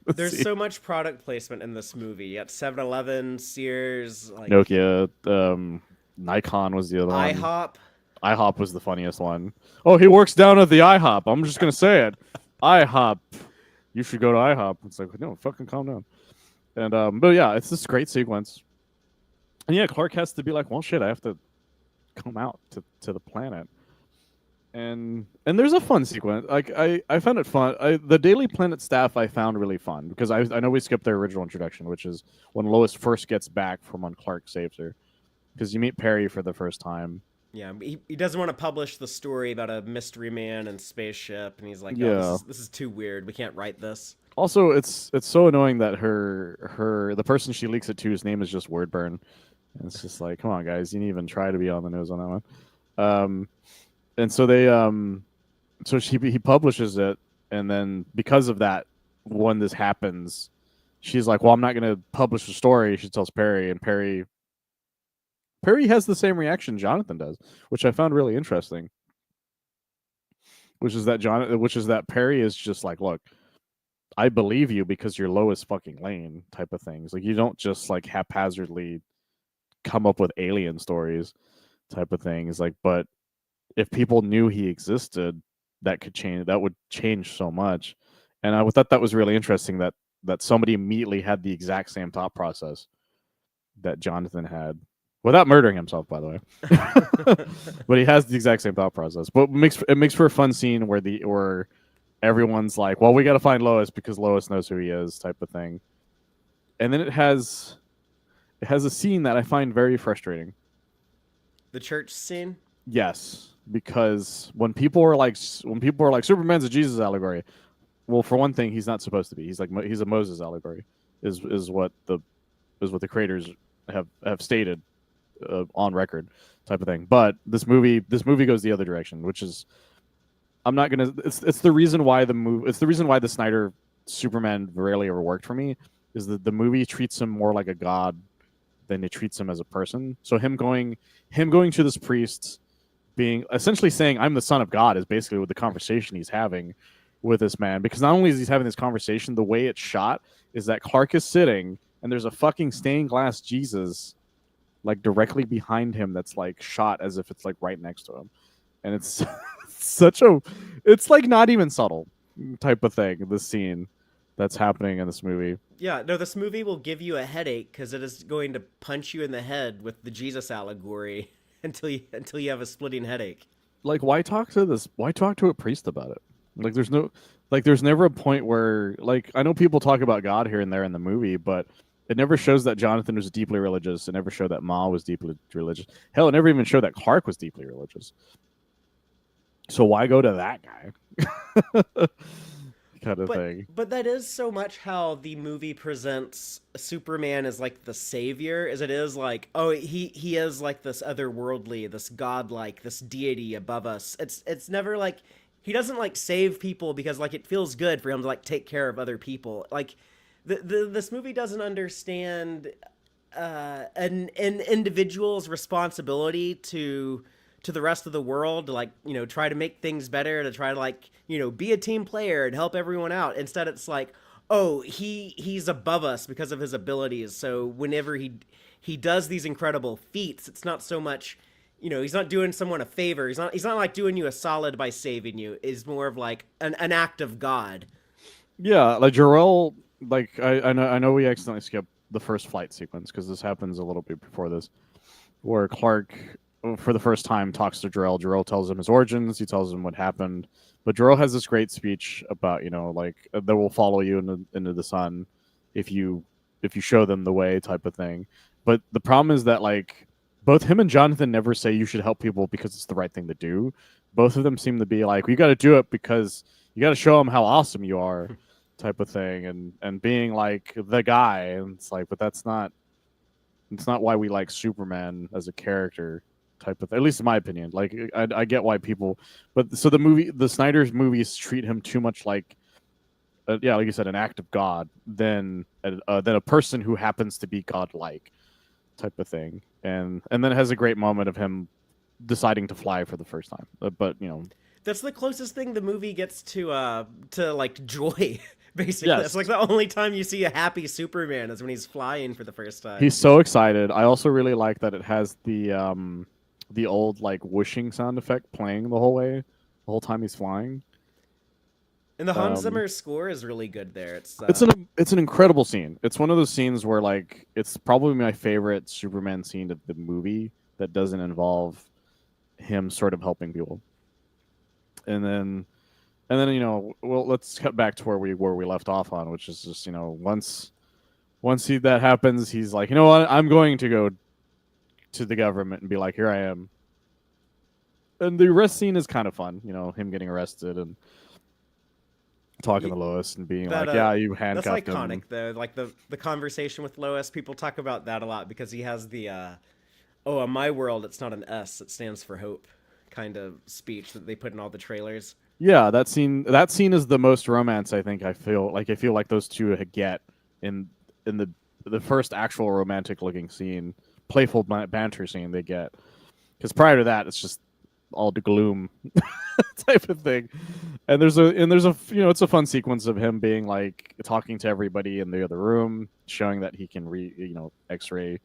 There's so much product placement in this movie. You got 7-Eleven, Sears, like Nokia, Nikon was the other one. IHOP. IHOP was the funniest one. Oh, he works down at the IHOP. I'm just gonna say it. IHOP. You should go to IHOP. It's like, no, fucking calm down. And but yeah, it's this great sequence. And yeah, Clark has to be like, well, shit, I have to come out to the planet. And there's a fun sequence. Like I found it fun. The Daily Planet staff I found really fun because I know we skipped their original introduction, which is when Lois first gets back from when Clark saves her, because you meet Perry for the first time. Yeah, he doesn't want to publish the story about a mystery man and spaceship, and he's like, this is too weird. We can't write this. Also, it's so annoying that the person she leaks it to's name is just Wordburn, And it's just like, come on, guys, you didn't even try to be on the nose on that one. Um, and so he publishes it, and then because of that, when this happens, she's like, well, I'm not going to publish the story. She tells Perry, and Perry has the same reaction Jonathan does, which I found really interesting. Which is that Perry is just like, look, I believe you because you're Lois fucking Lane type of things. Like, you don't just like haphazardly come up with alien stories type of things. Like, but if people knew he existed, that could change. That would change so much. And I thought that was really interesting that somebody immediately had the exact same thought process that Jonathan had, without murdering himself, by the way. But he has the exact same thought process. But it makes for a fun scene where everyone's like, "Well, we got to find Lois because Lois knows who he is," type of thing. And then it has a scene that I find very frustrating. The church scene. Yes, because when people are like Superman's a Jesus allegory. Well, for one thing, he's not supposed to be. He's a Moses allegory. Is what the creators have stated on record, type of thing. But this movie goes the other direction, which is I'm not gonna. It's the reason why the Snyder Superman rarely ever worked for me. Is that the movie treats him more like a god than it treats him as a person. So him going to this priest, being essentially saying I'm the son of God, is basically what the conversation he's having with this man. Because not only is he having this conversation, the way it's shot is that Clark is sitting and there's a fucking stained glass Jesus like directly behind him that's like shot as if it's like right next to him. And it's it's like not even subtle type of thing, this scene that's happening in this movie. Yeah, no, this movie will give you a headache because it is going to punch you in the head with the Jesus allegory until you have a splitting headache. Like, why talk to a priest about it? Like, there's never a point where, like, I know people talk about God here and there in the movie, but it never shows that Jonathan was deeply religious. It never showed that Ma was deeply religious. Hell, it never even showed that Clark was deeply religious. So why go to that guy? Kind of thing. But that is so much how the movie presents Superman as like the savior, as it is like, oh, he is like this otherworldly, this godlike, this deity above us. It's never like he doesn't like save people because like it feels good for him to like take care of other people. Like this movie doesn't understand an individual's responsibility to the rest of the world to like try to make things better, to try to like be a team player and help everyone out. Instead it's like, oh, he's above us because of his abilities, so whenever he does these incredible feats, it's not so much he's not doing someone a favor, he's not like doing you a solid by saving you. It's more of like an act of God. Yeah, like Jorel, like I know we accidentally skipped the first flight sequence because this happens a little bit before this, where Clark, for the first time, talks to Jorel. Jorel tells him his origins. He tells him what happened. But Jorel has this great speech about like they will follow you into the sun if you show them the way, type of thing. But the problem is that like both him and Jonathan never say you should help people because it's the right thing to do. Both of them seem to be like, you got to do it because you got to show them how awesome you are, type of thing, and being like the guy. And it's like, but it's not why we like Superman as a character, type of thing. At least in my opinion. Like I get why people, but so the Snyder's movies treat him too much like, yeah, like you said, an act of God than a person who happens to be godlike, type of thing. And then it has a great moment of him deciding to fly for the first time. But That's the closest thing the movie gets to like joy. Basically, yes, that's like the only time you see a happy Superman is when he's flying for the first time. he's so excited. I also really like that it has the old like whooshing sound effect playing the whole time he's flying. And the Hans Zimmer score is really good there. It's an incredible scene. It's one of those scenes where like it's probably my favorite Superman scene of the movie that doesn't involve him sort of helping people. And then well, let's cut back to where we left off on, which is just once that happens, he's like, you know what, I'm going to go to the government and be like, here I am. And the arrest scene is kind of fun, him getting arrested, and talking to Lois and being That like, "Yeah, you that's handcuffed iconic him." though. Like the conversation with Lois, people talk about that a lot because he has the oh, in my world it's not an S, it stands for hope kind of speech that they put in all the trailers. Yeah, that scene is the most romance I feel like those two get in the first actual romantic looking scene, playful banter scene they get. Because prior to that, it's just all the gloom type of thing. And there's a it's a fun sequence of him being like talking to everybody in the other room, showing that he can X-ray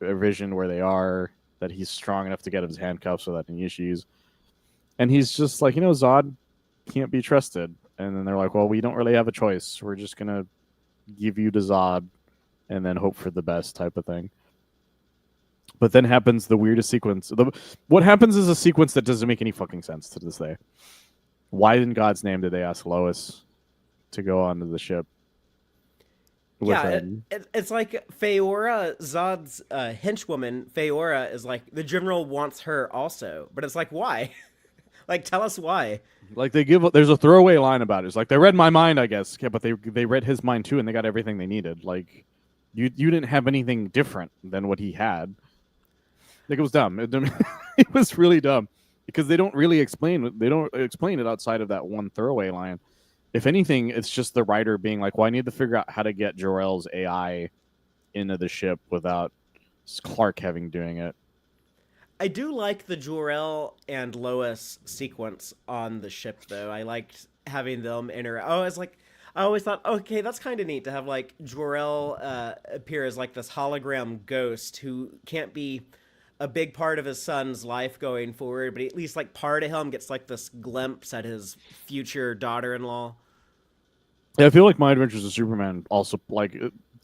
vision where they are, that he's strong enough to get his handcuffs without any issues. And he's just like, Zod can't be trusted. And then they're like, well, we don't really have a choice. We're just gonna give you to Zod and then hope for the best type of thing. But then happens the weirdest sequence. What happens is a sequence that doesn't make any fucking sense to this day. Why in God's name did they ask Lois to go onto the ship with Yeah, him? it's like Feora, Zod's henchwoman. Feora is like the general wants her also, but it's like why? Like tell us why. Like there's a throwaway line about it. It's like they read my mind, I guess. Yeah, but they read his mind too, and they got everything they needed. Like you didn't have anything different than what he had. Like it was dumb. It was really dumb because they don't really explain. They don't explain it outside of that one throwaway line. If anything, it's just the writer being like, "Well, I need to figure out how to get Jorel's AI into the ship without Clark having doing it." I do like the Jorel and Lois sequence on the ship, though. I liked having them interact. Oh, it's like I always thought, okay, that's kind of neat to have like Jorel appear as like this hologram ghost who can't be a big part of his son's life going forward, but at least like part of him gets like this glimpse at his future daughter-in-law. Yeah, I feel like My Adventures of Superman also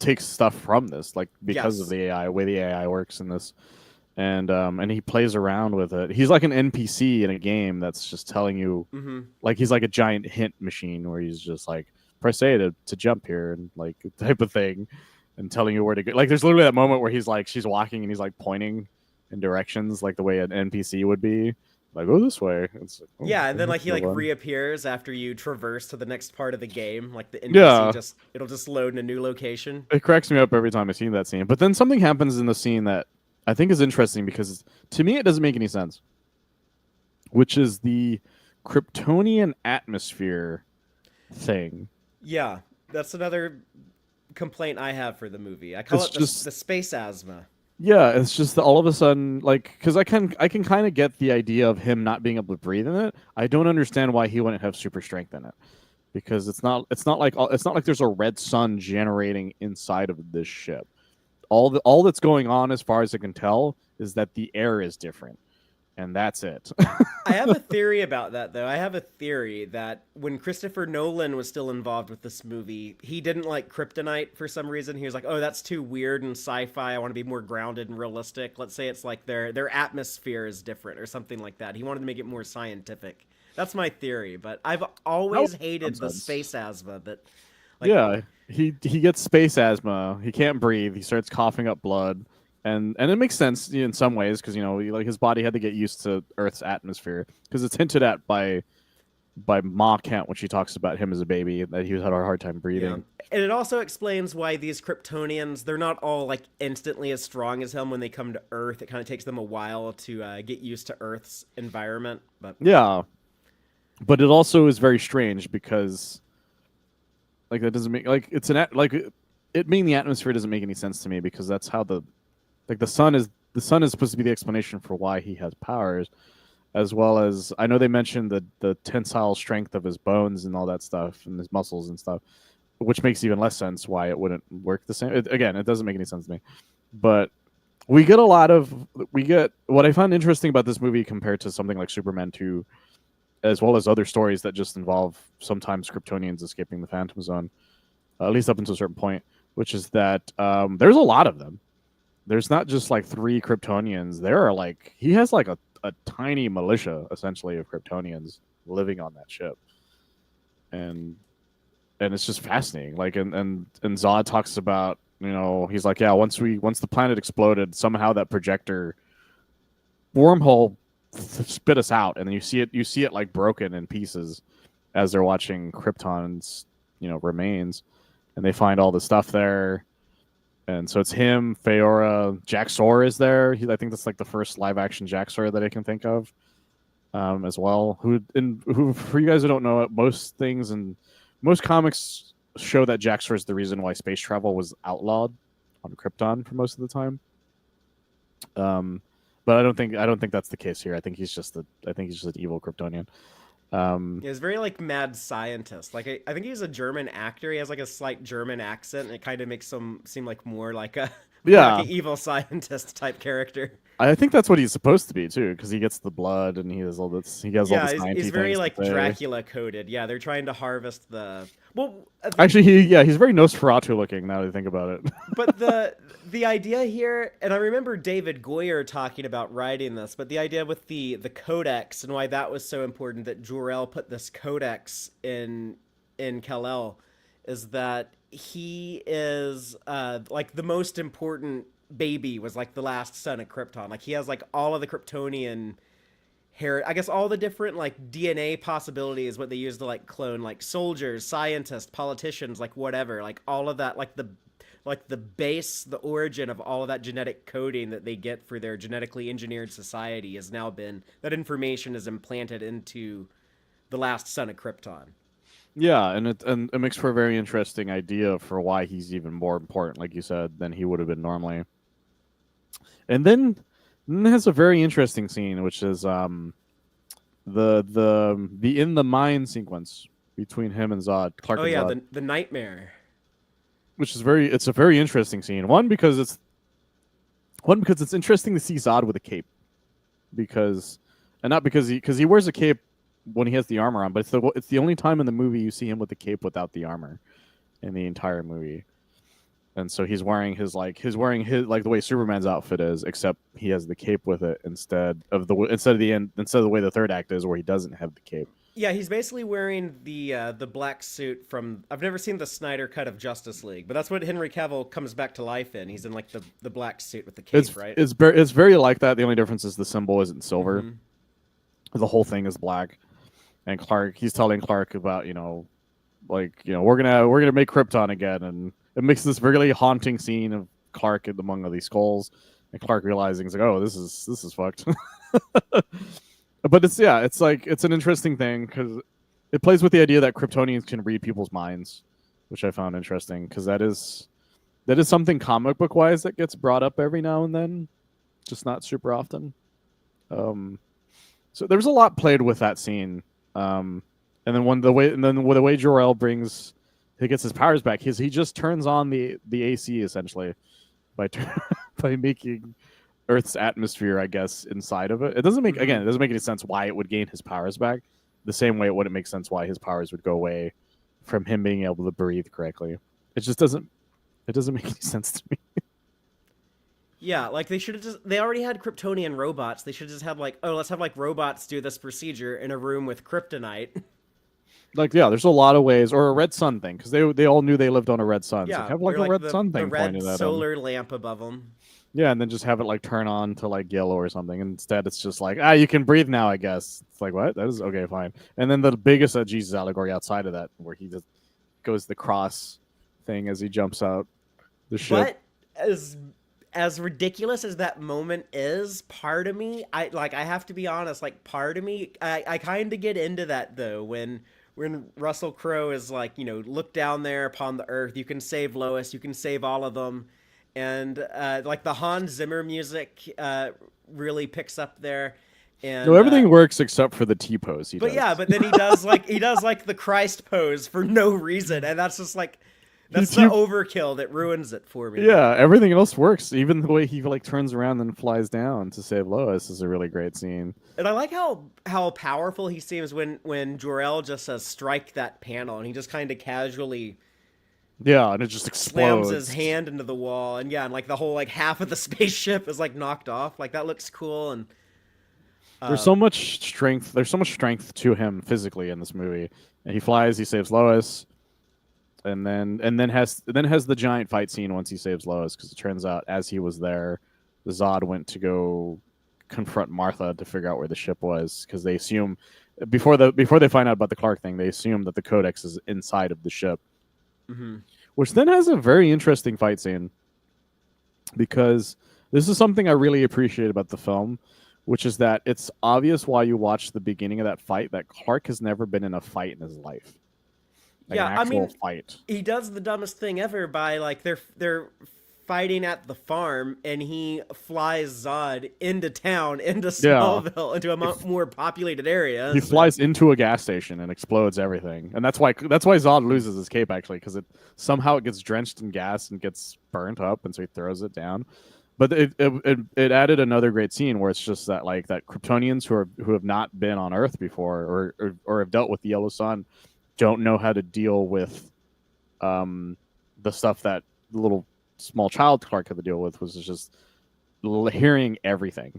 takes stuff from this, like because of Yes. the AI, way the AI works in this, and he plays around with it. He's like an NPC in a game that's just telling you, Mm-hmm. like he's like a giant hint machine where he's just like press A to jump here and like type of thing, and telling you where to go. Like there's literally that moment where she's walking and he's like pointing in directions like the way an NPC would be, like go this way. It's like, oh, Yeah, and okay, then like that's he no like fun. reappears after you traverse to the next part of the game. Like the NPC Yeah, just it'll just load in a new location. it cracks me up every time I see that scene. But then something happens in the scene that I think is interesting because to me it doesn't make any sense, which is the Kryptonian atmosphere thing. Yeah, that's another complaint I have for the movie. I call It's it just the space asthma. yeah, it's just that all of a sudden, like, because I can kind of get the idea of him not being able to breathe in it. I don't understand why he wouldn't have super strength in it, because it's not like there's a red sun generating inside of this ship. All that's going on, as far as I can tell, is that the air is different, and that's it. I have a theory about that, though. I have a theory that when Christopher Nolan was still involved with this movie, he didn't like kryptonite for some reason. He was like, "Oh, that's too weird and sci-fi. I want to be more grounded and realistic." Let's say it's like their atmosphere is different or something like that. He wanted to make it more scientific. That's my theory, but I've That would always make hated some the sense. space asthma that like Yeah, he gets space asthma. He can't breathe. He starts coughing up blood, and it makes sense in some ways because like his body had to get used to Earth's atmosphere because it's hinted at by Ma Kent when she talks about him as a baby that he had a hard time yeah. breathing. And it also explains why these Kryptonians, they're not all like instantly as strong as him when they come to Earth. It kind of takes them a while to get used to Earth's environment. But Yeah, but it also is very strange because like that doesn't make like it's an like it being the atmosphere doesn't make any sense to me because that's how the sun is supposed to be the explanation for why he has powers, as well as I know they mentioned the tensile strength of his bones and all that stuff and his muscles and stuff, which makes even less sense why it wouldn't work the same. Again, it doesn't make any sense to me. But we get what I found interesting about this movie compared to something like Superman 2, as well as other stories that just involve sometimes Kryptonians escaping the Phantom Zone, at least up until a certain point, which is that there's a lot of them. There's not just like three Kryptonians. There are like he has like a tiny militia essentially of Kryptonians living on that ship, and it's just fascinating. Like and Zod talks about he's like once the planet exploded somehow that projector wormhole spit us out, and then you see it like broken in pieces, as they're watching Krypton's remains, and they find all the stuff there. And so it's him, Feora, Jack Sawyer is there. I think that's like the first live action Jack Sawyer that I can think of, as well. Who for you guys who don't know it, most things and most comics show that Jack Sawyer is the reason why space travel was outlawed on Krypton for most of the time. But I don't think that's the case here. I think he's just an evil Kryptonian. He's very like mad scientist. Like I think he's a German actor. He has like a slight German accent, and it kind of makes him seem like more like a like an evil scientist type character. I think that's what he's supposed to be too, because he gets the blood and he has all this. He has all this. Yeah, he's very like Dracula coded. Yeah, they're trying to harvest the. Well, actually, he's very Nosferatu looking now that I think about it. But the idea here, and I remember David Goyer talking about writing this, but the idea with the codex and why that was so important that Jorel put this codex in Kal-El is that he is like the most important baby was like the last son of Krypton. Like he has like all of the Kryptonian I guess all the different like DNA possibilities, what they use to like clone like soldiers, scientists, politicians, like whatever, like all of that, like the base, the origin of all of that genetic coding that they get for their genetically engineered society has now been, that information is implanted into the last son of Krypton. Yeah, and it makes for a very interesting idea for why he's even more important, like you said, than he would have been normally. And then it has a very interesting scene, which is the in the mine sequence between him and Zod. Clark. Oh yeah, Zod, the nightmare. Which is it's a very interesting scene. One because it's interesting to see Zod with a cape, not because he wears a cape when he has the armor on, but it's the only time in the movie you see him with the cape without the armor in the entire movie. And so he's wearing his like the way Superman's outfit is, except he has the cape with it instead of the way the third act is, where he doesn't have the cape. Yeah, he's basically wearing the black suit from. I've never seen the Snyder cut of Justice League, but that's what Henry Cavill comes back to life in. He's in like the black suit with the cape, right? It's very like that. The only difference is the symbol isn't silver. Mm-hmm. The whole thing is black. And he's telling Clark about we're gonna make Krypton again, and it makes this really haunting scene of Clark among all these skulls, and Clark realizing he's like, oh, this is fucked. But it's an interesting thing because it plays with the idea that Kryptonians can read people's minds, which I found interesting because that is something comic book wise that gets brought up every now and then, just not super often. So there's a lot played with that scene. And then the way Jorel gets his powers back, he just turns on the AC essentially by making Earth's atmosphere, I guess, inside of it. It doesn't make any sense why it would gain his powers back. The same way it wouldn't make sense why his powers would go away from him being able to breathe correctly. It just doesn't make any sense to me. Yeah, like they already had Kryptonian robots. They should just have let's have robots do this procedure in a room with kryptonite. There's a lot of ways, or a red sun thing, because they all knew they lived on a red sun. Yeah, so have a red sun thing pointed at them. The red solar them. lamp above them. Yeah, and then just have it turn on to yellow or something. And instead, it's just you can breathe now, I guess. It's like, what? That is okay, fine. And then the biggest Jesus allegory outside of that, where he just goes the cross thing as he jumps out the ship. But as ridiculous as that moment is, part of me, I have to be honest, part of me, I kind of get into that though when Russell Crowe is look down there upon the earth, you can save Lois, you can save all of them. And the Hans Zimmer music really picks up there, and everything works except for the T pose. But then he does the Christ pose for no reason, and that's just that's the overkill that ruins it for me. Yeah, everything else works. Even the way he turns around and flies down to save Lois is a really great scene. And I like how powerful he seems when Jorel just says strike that panel, and he just kind of casually. Yeah, and it just explodes. Slams his hand into the wall, and the whole half of the spaceship is knocked off. That looks cool, and there's so much strength. There's so much strength to him physically in this movie. And he flies, he saves Lois, and then has the giant fight scene once he saves Lois, because it turns out as he was there, the Zod went to go confront Martha to figure out where the ship was, because they assume before they find out about the Clark thing, they assume that the Codex is inside of the ship, which then has a very interesting fight scene, because this is something I really appreciate about the film, which is that it's obvious while you watch the beginning of that fight that Clark has never been in a fight in his life. Like Yeah, an I actual mean, fight. he does the dumbest thing ever by like they're fighting at the farm, and he flies Zod into town, into Yeah. Smallville, into a more populated area. He flies into a gas station and explodes everything, and that's why Zod loses his cape, actually, because it gets drenched in gas and gets burnt up, and so he throws it down. But it added another great scene where it's just that like that Kryptonians who have not been on Earth before or have dealt with the Yellow Sun don't know how to deal with the stuff that the little small child Clark had to deal with, was just hearing everything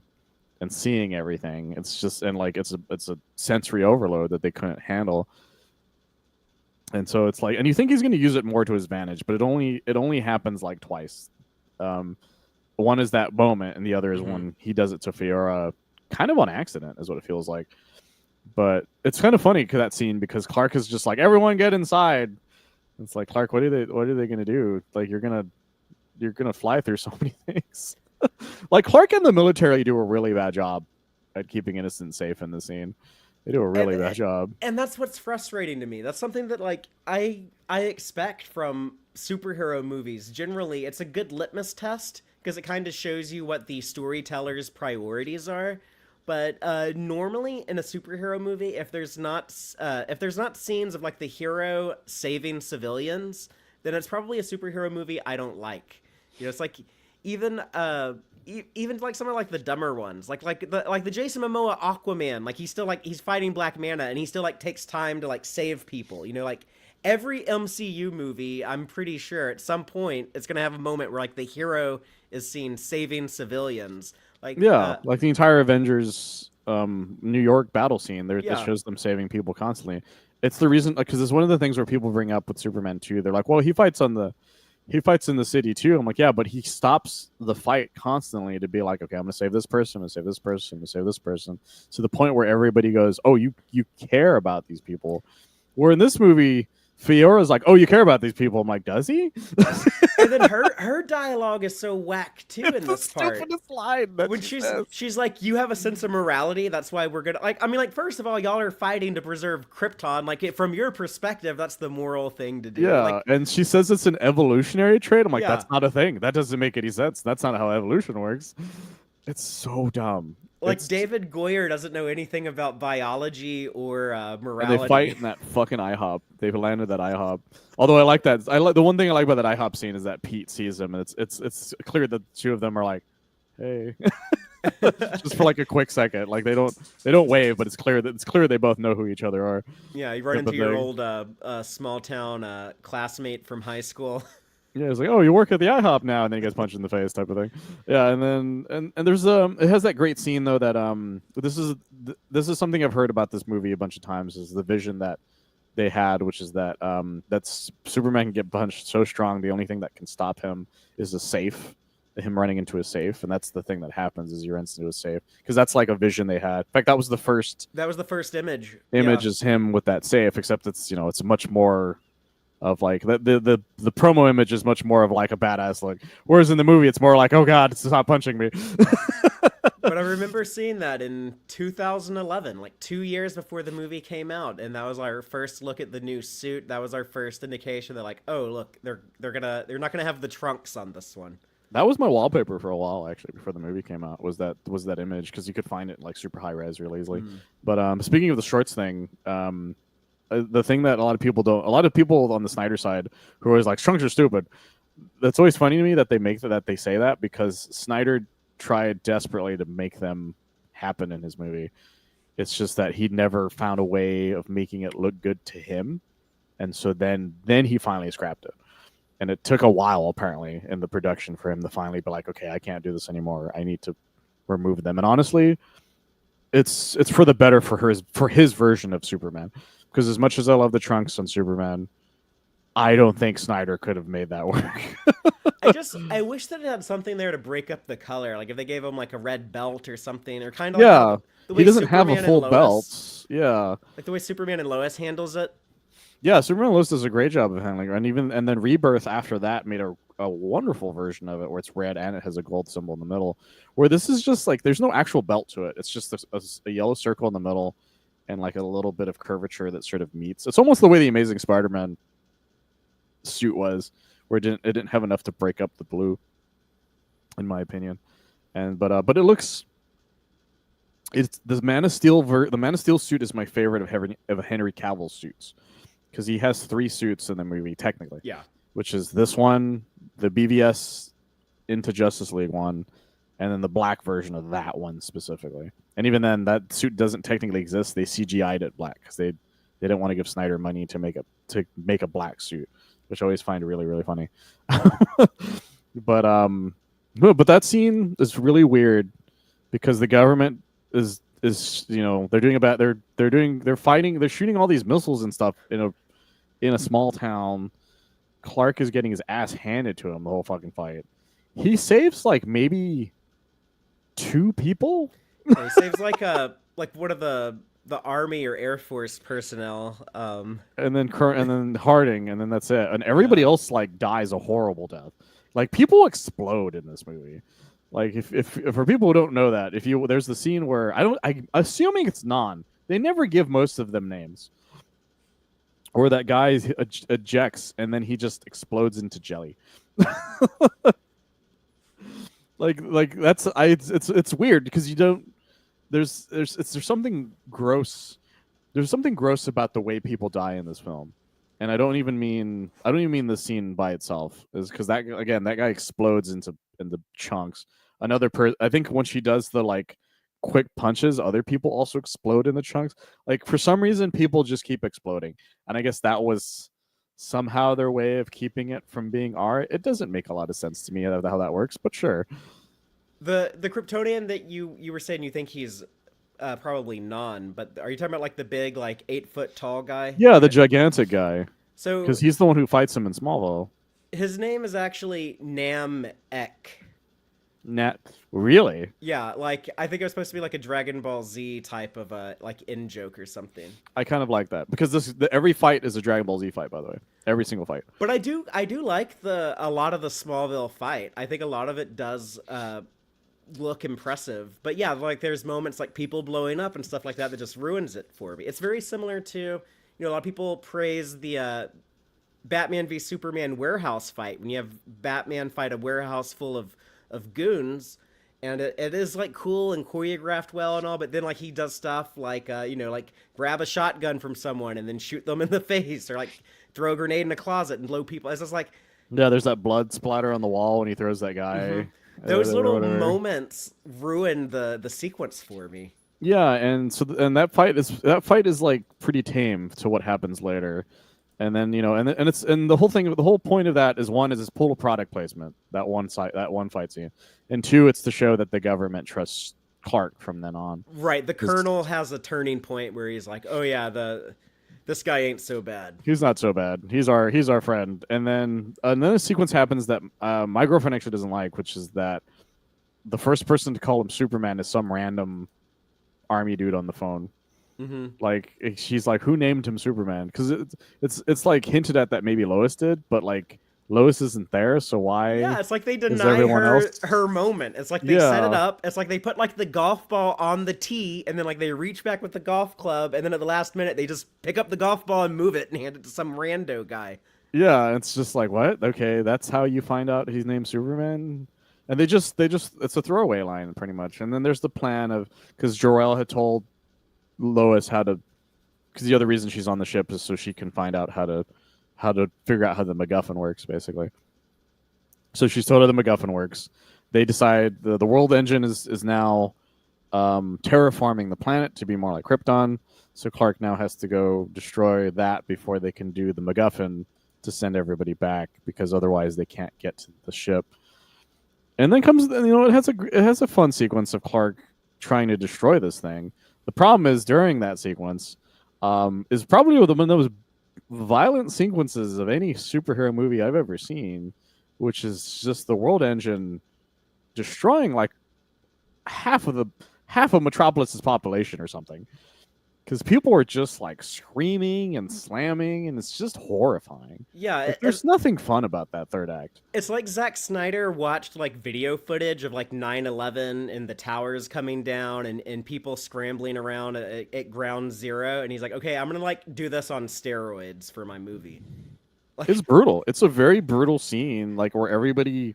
and seeing everything. It's just, and like it's a sensory overload that they couldn't handle. And so it's like, and you think he's going to use it more to his advantage, but it only happens like twice. One is that moment, and the other is when he does it to Fiora, kind of on accident, is what it feels like. But it's kind of funny that scene, because Clark is just like, everyone get inside. It's like, Clark, what are they going to do? Like, you're gonna fly through so many things. Like, Clark and the military do a really bad job at keeping innocents safe in the scene. They do a really bad job. And that's what's frustrating to me. That's something that like I expect from superhero movies. Generally, it's a good litmus test, because it kind of shows you what the storyteller's priorities are. But normally in a superhero movie, if there's not scenes of like the hero saving civilians, then it's probably a superhero movie I don't like. You know, it's like even like some of like the dumber ones, like the Jason Momoa Aquaman, like he's fighting Black Manta, and he still like takes time to like save people. You know, like every MCU movie, I'm pretty sure at some point it's gonna have a moment where like the hero is seen saving civilians. Like like the entire Avengers New York battle scene, it shows them saving people constantly. It's the reason, because it's one of the things where people bring up with Superman 2. They're like, well, he fights in the city too. I'm like, yeah, but he stops the fight constantly to be like, okay, I'm gonna save this person, I'm gonna save this person, I'm gonna save this person, to the point where everybody goes, oh, you care about these people. Where in this movie, Fiora's like, oh, you care about these people. I'm like, does he? And then her dialogue is so whack too in this part. Stupidest line that when she's like, you have a sense of morality, that's why we're gonna like. I mean, like, first of all, y'all are fighting to preserve Krypton. Like, from your perspective, that's the moral thing to do. Yeah, like, and she says it's an evolutionary trait. I'm like, that's not a thing. That doesn't make any sense. That's not how evolution works. It's so dumb. Like, David Goyer doesn't know anything about biology or morality. And they fight in that fucking IHOP. They've landed that IHOP. Although I like that. The one thing I like about that IHOP scene is that Pete sees him, and it's clear that the two of them are like, hey, just for like a quick second. Like they don't wave, but it's clear they both know who each other are. Yeah, you run into your old small town classmate from high school. Yeah, it's like, oh, you work at the IHOP now, and then he gets punched in the face, type of thing. Yeah, and then and there's it has that great scene though that this is something I've heard about this movie a bunch of times, is the vision that they had, which is that that's Superman can get punched so strong, the only thing that can stop him is a safe, him running into a safe, and that's the thing that happens, is he runs into a safe, because that's like a vision they had. In fact, that was the first image. Is him with that safe, except it's much more of like the promo image is much more of like a badass look, whereas in the movie it's more like, oh god, stop punching me. But I remember seeing that in 2011, like 2 years before the movie came out, and that was our first look at the new suit. That was our first indication that like, oh look, they're not gonna have the trunks on this one. That was my wallpaper for a while, actually, before the movie came out. Was that image, because you could find it like super high res really easily. But speaking of the shorts thing, the thing that a lot of people on the Snyder side who are always like, trunks are stupid. That's always funny to me that they say that, because Snyder tried desperately to make them happen in his movie. It's just that he never found a way of making it look good to him, and so then he finally scrapped it. And it took a while, apparently, in the production for him to finally be like, okay, I can't do this anymore. I need to remove them. And honestly, it's for the better for his version of Superman. Because as much as I love the trunks on Superman, I don't think Snyder could have made that work. I wish that it had something there to break up the color. Like if they gave him like a red belt or something, or kind of like how Yeah, the he way doesn't have a Superman and full Lois, belt. Yeah, like the way Superman and Lois handles it. yeah. Superman Lois does a great job of handling it, and then Rebirth after that made a wonderful version of it where it's red and it has a gold symbol in the middle. Where this is just like there's no actual belt to it. It's just a yellow circle in the middle and like a little bit of curvature that sort of meets. It's almost the way the Amazing Spider-Man suit was, where it didn't have enough to break up the blue, in my opinion. But it looks. It's the Man of Steel. The Man of Steel suit is my favorite of Henry Cavill's suits because he has 3 suits in the movie technically. Yeah. Which is this one, the BVS into Justice League one, and then the black version of that one specifically. And even then, that suit doesn't technically exist. They CGI'd it black because they didn't want to give Snyder money to make a black suit, which I always find really really funny. But that scene is really weird because the government is they're fighting, they're shooting all these missiles and stuff in a small town. Clark is getting his ass handed to him the whole fucking fight. He saves like maybe 2 people. Yeah, he saves like one of the army or air force personnel. And then Harding, and then that's it. And everybody else like dies a horrible death. Like people explode in this movie. Like if for people who don't know that, there's the scene where I'm assuming it's non. They never give most of them names. Or that guy ejects and then he just explodes into jelly. like that's it's weird because you don't there's something gross. There's something gross about the way people die in this film. And I don't even mean the scene by itself, is because that guy explodes into chunks. I think when she does the like quick punches, other people also explode in the chunks. Like for some reason, people just keep exploding, and I guess that was somehow their way of keeping it from being R. It doesn't make a lot of sense to me how that works, but sure. The Kryptonian that you were saying you think he's probably non, but are you talking about like the big like 8-foot tall guy? Yeah, the gigantic guy. So because he's the one who fights him in Smallville. His name is actually Nam Ek. Really? Yeah, like I think it was supposed to be like a Dragon Ball Z type of like in joke or something. I kind of like that because every fight is a Dragon Ball Z fight, by the way. Every single fight. But I do like a lot of the Smallville fight. I think a lot of it does look impressive. But yeah, like there's moments like people blowing up and stuff like that just ruins it for me. It's very similar to, a lot of people praise the Batman v Superman warehouse fight when you have Batman fight a warehouse full of goons, and it is like cool and choreographed well and all, but then like he does stuff like like grab a shotgun from someone and then shoot them in the face, or like throw a grenade in a closet and blow people. It's just like, yeah, there's that blood splatter on the wall when he throws that guy. Mm-hmm. Those little moments ruin the sequence for me. Yeah, and that fight is like pretty tame to what happens later. And then the whole point of that is, one, is it's total product placement, that one fight scene, and 2, it's to show that the government trusts Clark from then on. Right, the Colonel has a turning point where he's like, oh yeah, this guy ain't so bad. He's not so bad. He's our friend. And then another sequence happens that my girlfriend actually doesn't like, which is that the first person to call him Superman is some random army dude on the phone. Mm-hmm. Like she's like, who named him Superman? Because it's like hinted at that maybe Lois did, but like Lois isn't there, so why? Yeah, it's like they deny her moment. It's like they set it up. It's like they put like the golf ball on the tee, and then like they reach back with the golf club, and then at the last minute they just pick up the golf ball and move it and hand it to some rando guy. Yeah, it's just like, what? Okay, that's how you find out he's named Superman. And they just it's a throwaway line pretty much. And then there's the plan of, because Jorel had told Lois because the other reason she's on the ship is so she can find out how to figure out how the MacGuffin works, basically. So she's told her the MacGuffin works. They decide the world engine is now terraforming the planet to be more like Krypton. So Clark now has to go destroy that before they can do the MacGuffin to send everybody back, because otherwise they can't get to the ship. And then comes, it has a fun sequence of Clark trying to destroy this thing. The problem is, during that sequence, is probably one of the most violent sequences of any superhero movie I've ever seen, which is just the world engine destroying like half of Metropolis's population or something. Because people are just like screaming and slamming, and it's just horrifying. Yeah, Like, there's nothing fun about that third act. it's like Zack Snyder watched like video footage of like 9/11 and the towers coming down and people scrambling around at ground zero, and he's like, okay, I'm gonna like do this on steroids for my movie. Like, It's brutal. It's a very brutal scene, like where everybody,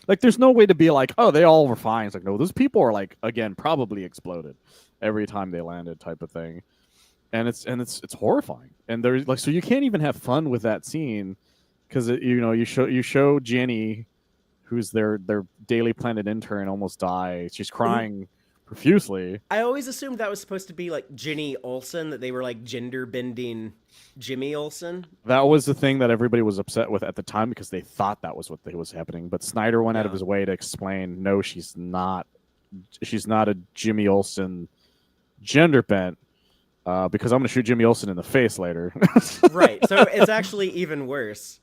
like, there's no way to be like, oh, they all were fine. It's like, no, those people are like, again, probably exploded every time they landed, type of thing. And it's horrifying. And there's like, so you can't even have fun with that scene because you show Jenny, who's their Daily Planet intern, almost die. She's crying profusely. I always assumed that was supposed to be like Ginny Olsen, that they were like gender bending Jimmy Olsen. That was the thing that everybody was upset with at the time because they thought that was what was happening. But Snyder went out of his way to explain, no, she's not. She's not a Jimmy Olsen gender bent because I'm going to shoot Jimmy Olsen in the face later. Right. So it's actually even worse.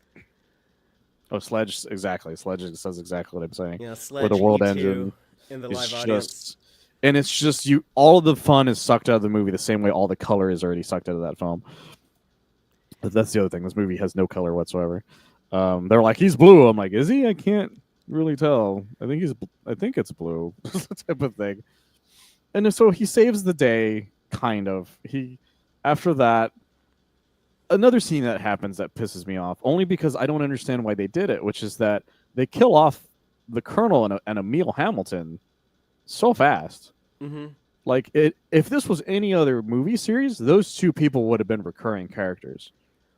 Oh, Sledge, exactly. Sledge says exactly what I'm saying. Yeah, Sledge Where the world E2 engine in the is live just, audience. and it's just all of the fun is sucked out of the movie the same way all the color is already sucked out of that film. But that's the other thing. This movie has no color whatsoever. They're like, he's blue. I'm like, is he? I can't really tell. I think it's blue, type of thing. And so he saves the day, kind of. After that, another scene that happens that pisses me off, only because I don't understand why they did it, which is that they kill off the Colonel and Emil Hamilton so fast. Mm-hmm. Like, if this was any other movie series, those two people would have been recurring characters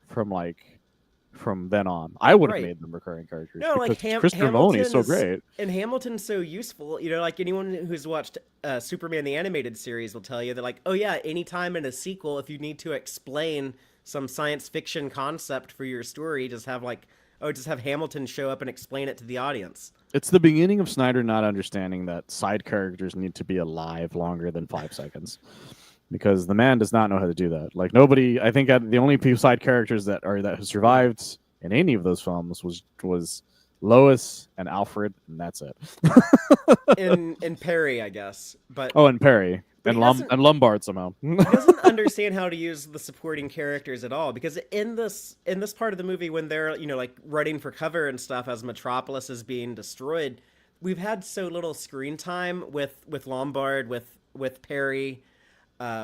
from then on. I would have made them recurring characters. No, like Christopher Nolan is so great. And Hamilton's so useful. You know, like anyone who's watched Superman the Animated Series will tell you that, like, oh yeah, anytime in a sequel, if you need to explain some science fiction concept for your story, just have Hamilton show up and explain it to the audience. It's the beginning of Snyder not understanding that side characters need to be alive longer than 5 seconds. Because the man does not know how to do that. Like, nobody, I think the only side characters that have survived in any of those films was Lois and Alfred, and that's it. and Perry, I guess. But and Perry. And Lombard somehow. He doesn't understand how to use the supporting characters at all, because in this part of the movie, when they're, you know, like running for cover and stuff as Metropolis is being destroyed, we've had so little screen time with Lombard, with Perry,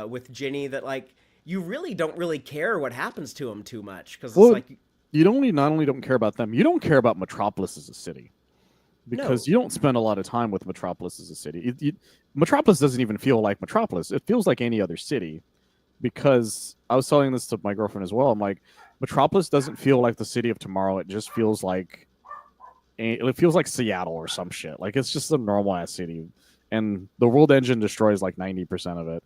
with Ginny, that like you really don't really care what happens to them too much, because it's like you not only don't care about them, you don't care about Metropolis as a city. Because you don't spend a lot of time with Metropolis as a city. Metropolis doesn't even feel like Metropolis. It feels like any other city. Because I was telling this to my girlfriend as well. I'm like, Metropolis doesn't feel like the city of tomorrow. It just feels like Seattle or some shit. Like, it's just a normal ass city. And the world engine destroys like 90% of it.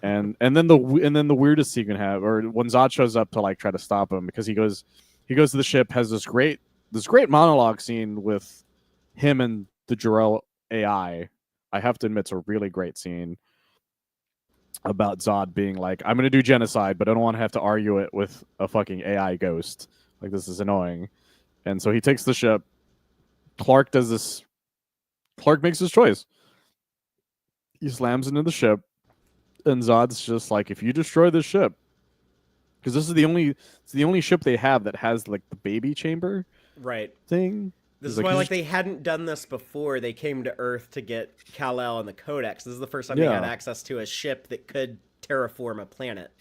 and then the weirdest you can have, or when Zod shows up to like try to stop him, because he goes to the ship, has this great monologue scene with him and the Jorel AI. I have to admit, it's a really great scene about Zod being like, I'm going to do genocide, but I don't want to have to argue it with a fucking AI ghost. Like, this is annoying. And so he takes the ship. Clark makes his choice. He slams into the ship, and Zod's just like, if you destroy this ship, because this is the only ship they have that has like the baby chamber thing. This is why, like, they hadn't done this before. They came to Earth to get Kal-El and the Codex. This is the first time they had access to a ship that could terraform a planet.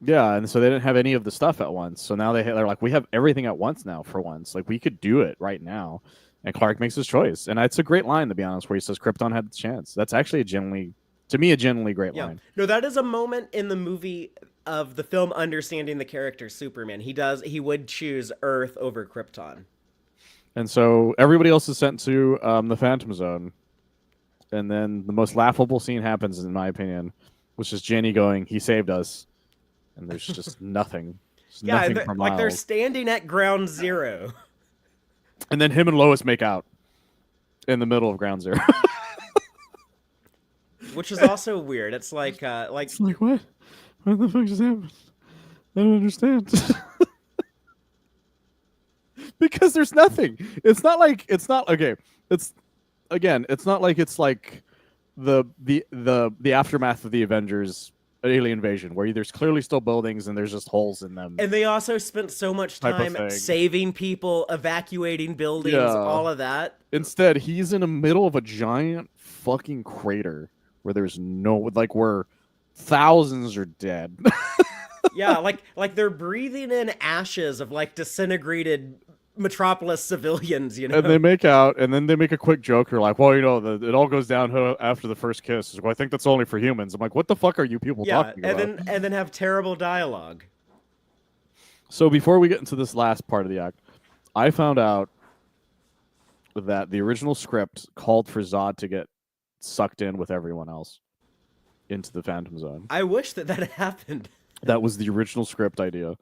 Yeah, and so they didn't have any of the stuff at once. So now they're like, we have everything at once now for once. Like, we could do it right now. And Clark makes his choice. And it's a great line, to be honest, where he says Krypton had the chance. That's actually a genuinely great line. No, that is a moment in the movie of the film understanding the character Superman. He would choose Earth over Krypton. And so everybody else is sent to the Phantom Zone. And then the most laughable scene happens, in my opinion, which is Jenny going, he saved us. And there's just nothing. Nothing for miles. Like, they're standing at ground zero. And then him and Lois make out in the middle of ground zero. Which is also weird. It's like... It's like, what? What the fuck just happened? I don't understand. because there's nothing. It's not like it's not okay. It's again, it's not like it's like the aftermath of the Avengers alien invasion where there's clearly still buildings and there's just holes in them And they also spent so much type of time thing. saving people, evacuating buildings, Yeah. all of that. Instead, he's in the middle of a giant fucking crater where there's no like where thousands are dead. Yeah, like they're breathing in ashes of like disintegrated Metropolis civilians, you And know? they make out, and then they make a quick joke. They're like, "Well, it all goes downhill after the first kiss." Well, I think that's only for humans. I'm like, "What the fuck are you people Yeah, talking about?" and then have terrible dialogue. So before we get into this last part of the act, I found out that the original script called for Zod to get sucked in with everyone else into the Phantom Zone. I wish that had happened. That was the original script idea,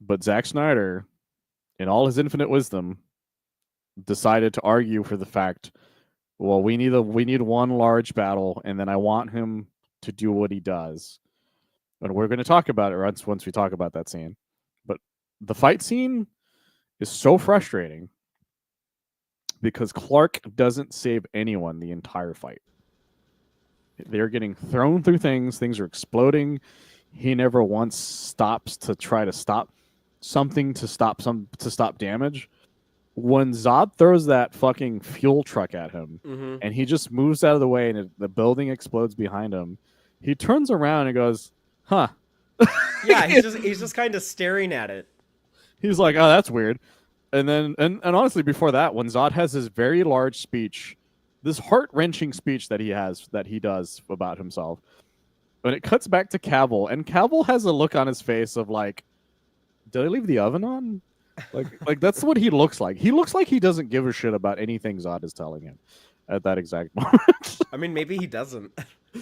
but Zack Snyder, in all his infinite wisdom, decided to argue for the fact, well, we need one large battle, and then I want him to do what he does, and we're going to talk about it once we talk about that scene. But the fight scene is so frustrating because Clark doesn't save anyone the entire fight. They're getting thrown through things. Things are exploding. He never once stops to try to stop something to stop damage. When Zod throws that fucking fuel truck at him, and he just moves out of the way, and the building explodes behind him, he turns around and goes, "Huh." Yeah, he's just kind of staring at it. He's like, "Oh, that's weird." And then, and honestly, before that, when Zod has his very large speech, this heart-wrenching speech that he does about himself, and it cuts back to Cavill, and Cavill has a look on his face of like, "Did I leave the oven on?" Like that's what he looks like. He looks like he doesn't give a shit about anything Zod is telling him at that exact moment. I mean, maybe he doesn't.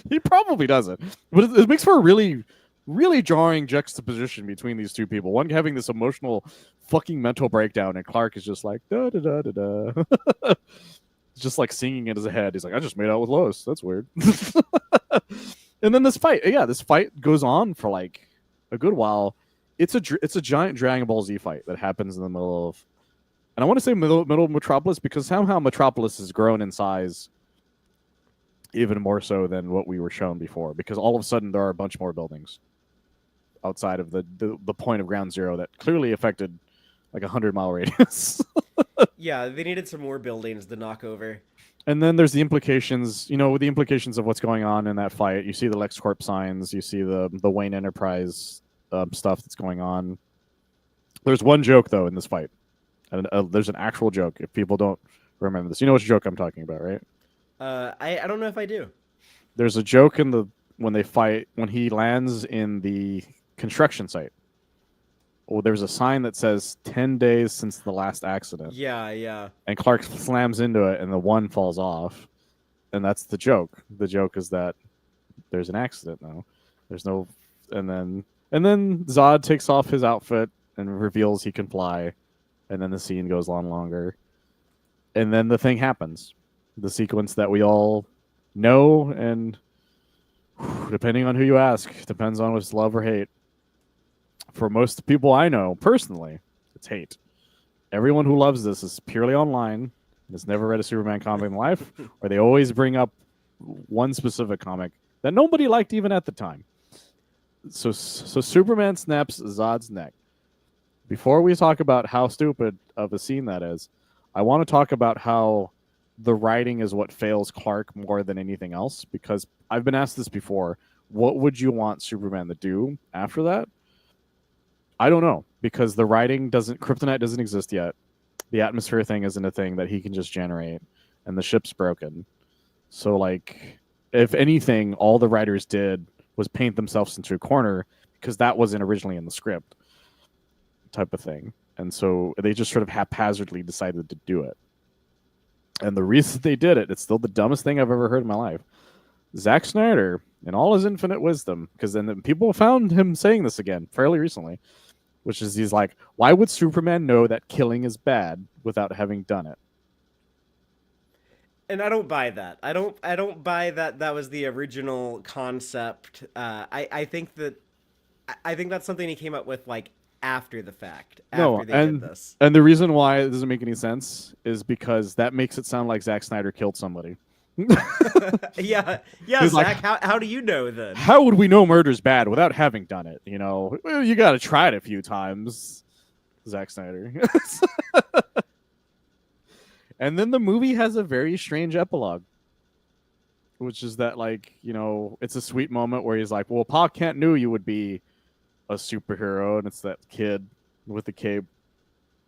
He probably doesn't, but it makes for a really, really jarring juxtaposition between these two people. One having this emotional fucking mental breakdown, and Clark is just like da da da da da, just like singing in his head. He's like, "I just made out with Lois. That's weird." And then this fight goes on for like a good while. It's a giant Dragon Ball Z fight that happens in the middle of, and I want to say middle of Metropolis because somehow Metropolis has grown in size even more so than what we were shown before, because all of a sudden there are a bunch more buildings outside of the point of ground zero that clearly affected like 100-mile radius. Yeah, they needed some more buildings to knock over. And then there's the implications, the implications of what's going on in that fight. You see the LexCorp signs, you see the Wayne Enterprise stuff that's going on. There's one joke though in this fight, and there's an actual joke. If people don't remember this, you know which joke I'm talking about, right? I don't know if I do. There's a joke when he lands in the construction site. Well, there's a sign that says 10 days since the last accident. Yeah. And Clark slams into it, and the one falls off. And that's the joke. The joke is that there's an accident now. There's no, and then Zod takes off his outfit and reveals he can fly, and then the scene goes on longer, and then the thing happens, the sequence that we all know, and depending on who you ask, depends on if it's love or hate. For most people I know personally, it's hate. Everyone who loves this is purely online, has never read a Superman comic in life, or they always bring up one specific comic that nobody liked even at the time. So Superman snaps Zod's neck. Before we talk about how stupid of a scene that is, I want to talk about how the writing is what fails Clark more than anything else, because I've been asked this before. What would you want Superman to do after that? I don't know, because the writing Kryptonite doesn't exist yet. The atmosphere thing isn't a thing that he can just generate, and the ship's broken. So, like, if anything, all the writers did was paint themselves into a corner because that wasn't originally in the script type of thing. And so they just sort of haphazardly decided to do it. And the reason they did it, it's still the dumbest thing I've ever heard in my life. Zack Snyder, in all his infinite wisdom, because then people found him saying this again fairly recently, which is he's like, why would Superman know that killing is bad without having done it? And I don't buy that. I don't buy that that was the original concept. I think that's something he came up with like after the fact, No, after they did this. and the reason why it doesn't make any sense is because that makes it sound like Zack Snyder killed somebody. Yeah, yeah, He's like, Zach. How do you know then? how would we know murder's bad without having done it? You know, well, you got to try it a few times, Zack Snyder. And then the movie has a very strange epilogue, which is that, like, you know, it's a sweet moment where he's like, well, Pa Kent knew you would be a superhero, and it's that kid with the cape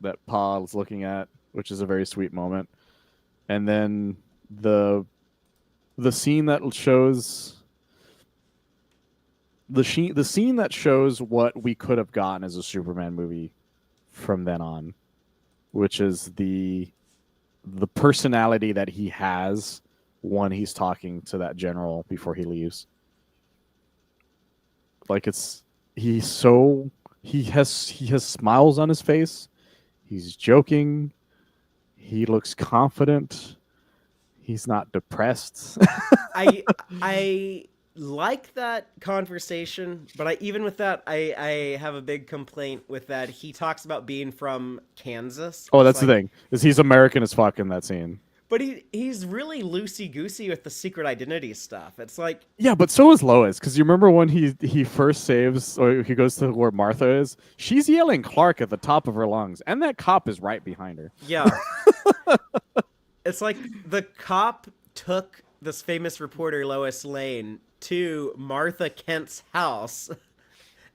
that Pa is looking at, which is a very sweet moment. And then the scene that shows the scene that shows what we could have gotten as a Superman movie from then on, which is the personality that he has when he's talking to that general before he leaves. Like, he has smiles on his face. He's joking. He looks confident. He's not depressed. I like that conversation, but even with that, I have a big complaint with that. He talks about being from Kansas. Oh, It's that's like, the thing. Is he's American as fuck in that scene. but he's really loosey goosey with the secret identity stuff. It's like, Yeah, but so is Lois, because you remember when he first saves, or he goes to where Martha is, she's yelling Clark at the top of her lungs, and that cop is right behind her. yeah, it's like the cop took this famous reporter Lois Lane to Martha Kent's house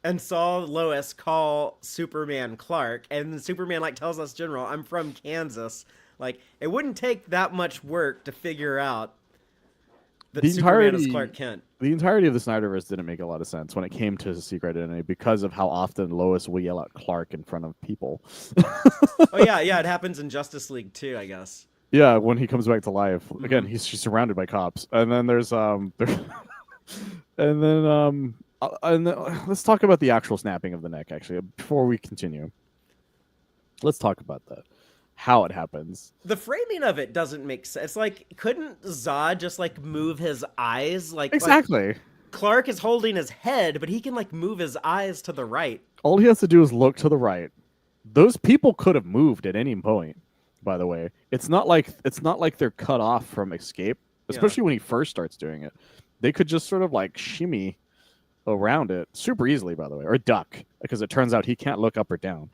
and saw Lois call Superman Clark, and Superman like tells us, General, I'm from Kansas. Like, it wouldn't take that much work to figure out that Superman is Clark Kent. The entirety of the Snyderverse didn't make a lot of sense when it came to his secret identity because of how often Lois will yell at Clark in front of people. Oh yeah, yeah, it happens in Justice League too, I guess. Yeah, when he comes back to life again, she's surrounded by cops, and then there's and then let's talk about the actual snapping of the neck. Actually, before we continue, let's talk about that. How it happens. The framing of it doesn't make sense. It's like, couldn't Zod just like move his eyes? Exactly. Like Clark is holding his head, but he can like move his eyes to the right. All he has to do is look to the right. Those people could have moved at any point. By the way, it's not like they're cut off from escape, especially when he first starts doing it. They could just sort of like shimmy around it super easily, by the way, or duck, because it turns out he can't look up or down.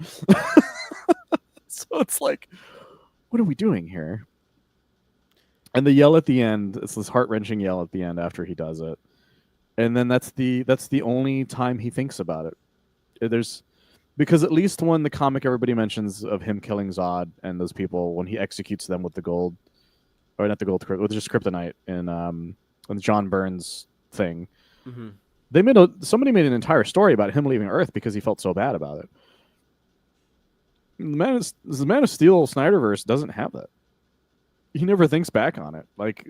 So it's like, what are we doing here? And the yell at the end, it's this heart-wrenching yell at the end after he does it. And then that's the only time he thinks about it. Because at least when the comic everybody mentions of him killing Zod and those people, when he executes them with the gold, or not the gold, with just kryptonite in the John Burns thing, somebody made an entire story about him leaving Earth because he felt so bad about it. The Man of Steel Snyderverse doesn't have that. He never thinks back on it. Like,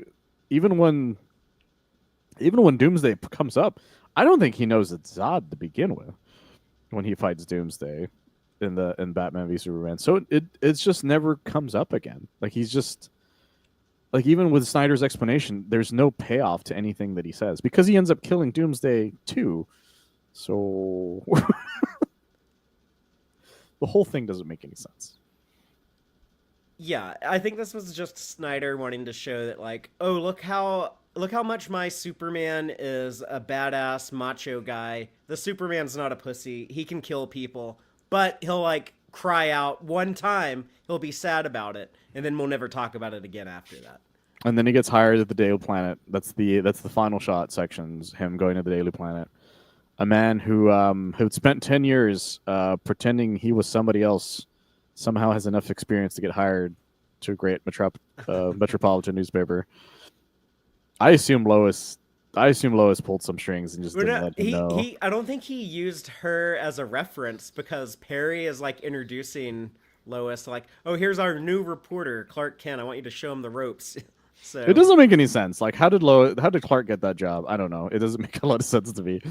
even when Doomsday comes up, I don't think he knows it's Zod to begin with when he fights Doomsday in Batman v Superman. So it just never comes up again. Like, he's just like, even with Snyder's explanation, there's no payoff to anything that he says because he ends up killing Doomsday too. So the whole thing doesn't make any sense. Yeah, I think this was just Snyder wanting to show that, like, oh, look how much my Superman is a badass macho guy. The Superman's not a pussy. He can kill people, but he'll like cry out one time. He'll be sad about it, and then we'll never talk about it again after that. And then he gets hired at the Daily Planet. That's the final shot sections. Him going to the Daily Planet. A man who'd spent 10 years pretending he was somebody else somehow has enough experience to get hired to a great metropolitan newspaper. I assume Lois pulled some strings and just didn't let him know. I don't think he used her as a reference because Perry is like introducing Lois like, oh, here's our new reporter, Clark Kent. I want you to show him the ropes. So it doesn't make any sense. Like, how did Clark get that job? I don't know. It doesn't make a lot of sense to me.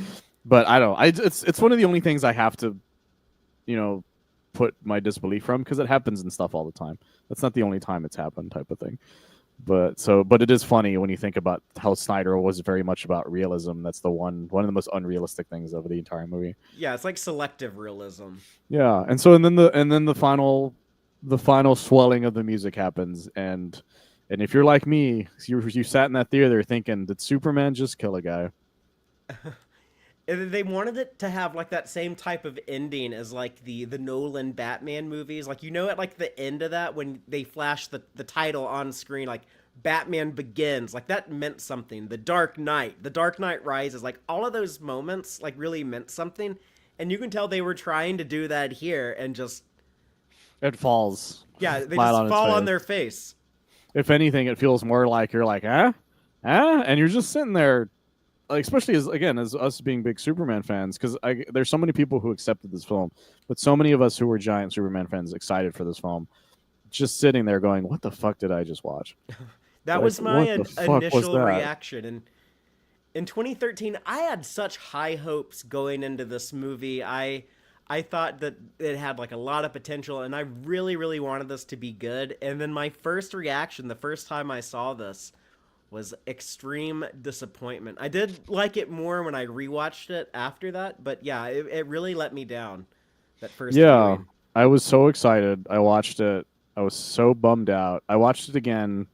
But I don't. It's one of the only things I have to, put my disbelief from because it happens in stuff all the time. That's not the only time it's happened, type of thing. But it is funny when you think about how Snyder was very much about realism. That's the one of the most unrealistic things of the entire movie. Yeah, it's like selective realism. Yeah, and then the final swelling of the music happens, and if you're like me, you sat in that theater thinking, did Superman just kill a guy? And they wanted it to have like that same type of ending as like the Nolan Batman movies. Like at like the end of that when they flash the title on screen, like Batman Begins, like that meant something. The Dark Knight Rises, like all of those moments like really meant something. And you can tell they were trying to do that here and just It falls yeah, they flat just on its fall on face. their face. If anything, it feels more like you're like, and you're just sitting there, like, especially as us being big Superman fans, because there's so many people who accepted this film, but so many of us who were giant Superman fans excited for this film, just sitting there going, "What the fuck did I just watch? That Like, was my what the fuck was initial that?" reaction. And in 2013, I had such high hopes going into this movie. I thought that it had like a lot of potential, and I really, really wanted this to be good. And then my first reaction, the first time I saw this, was extreme disappointment. I did like it more when I rewatched it after that, but yeah, it really let me down that first Yeah, viewing. I was so excited. I watched it. I was so bummed out. I watched it again.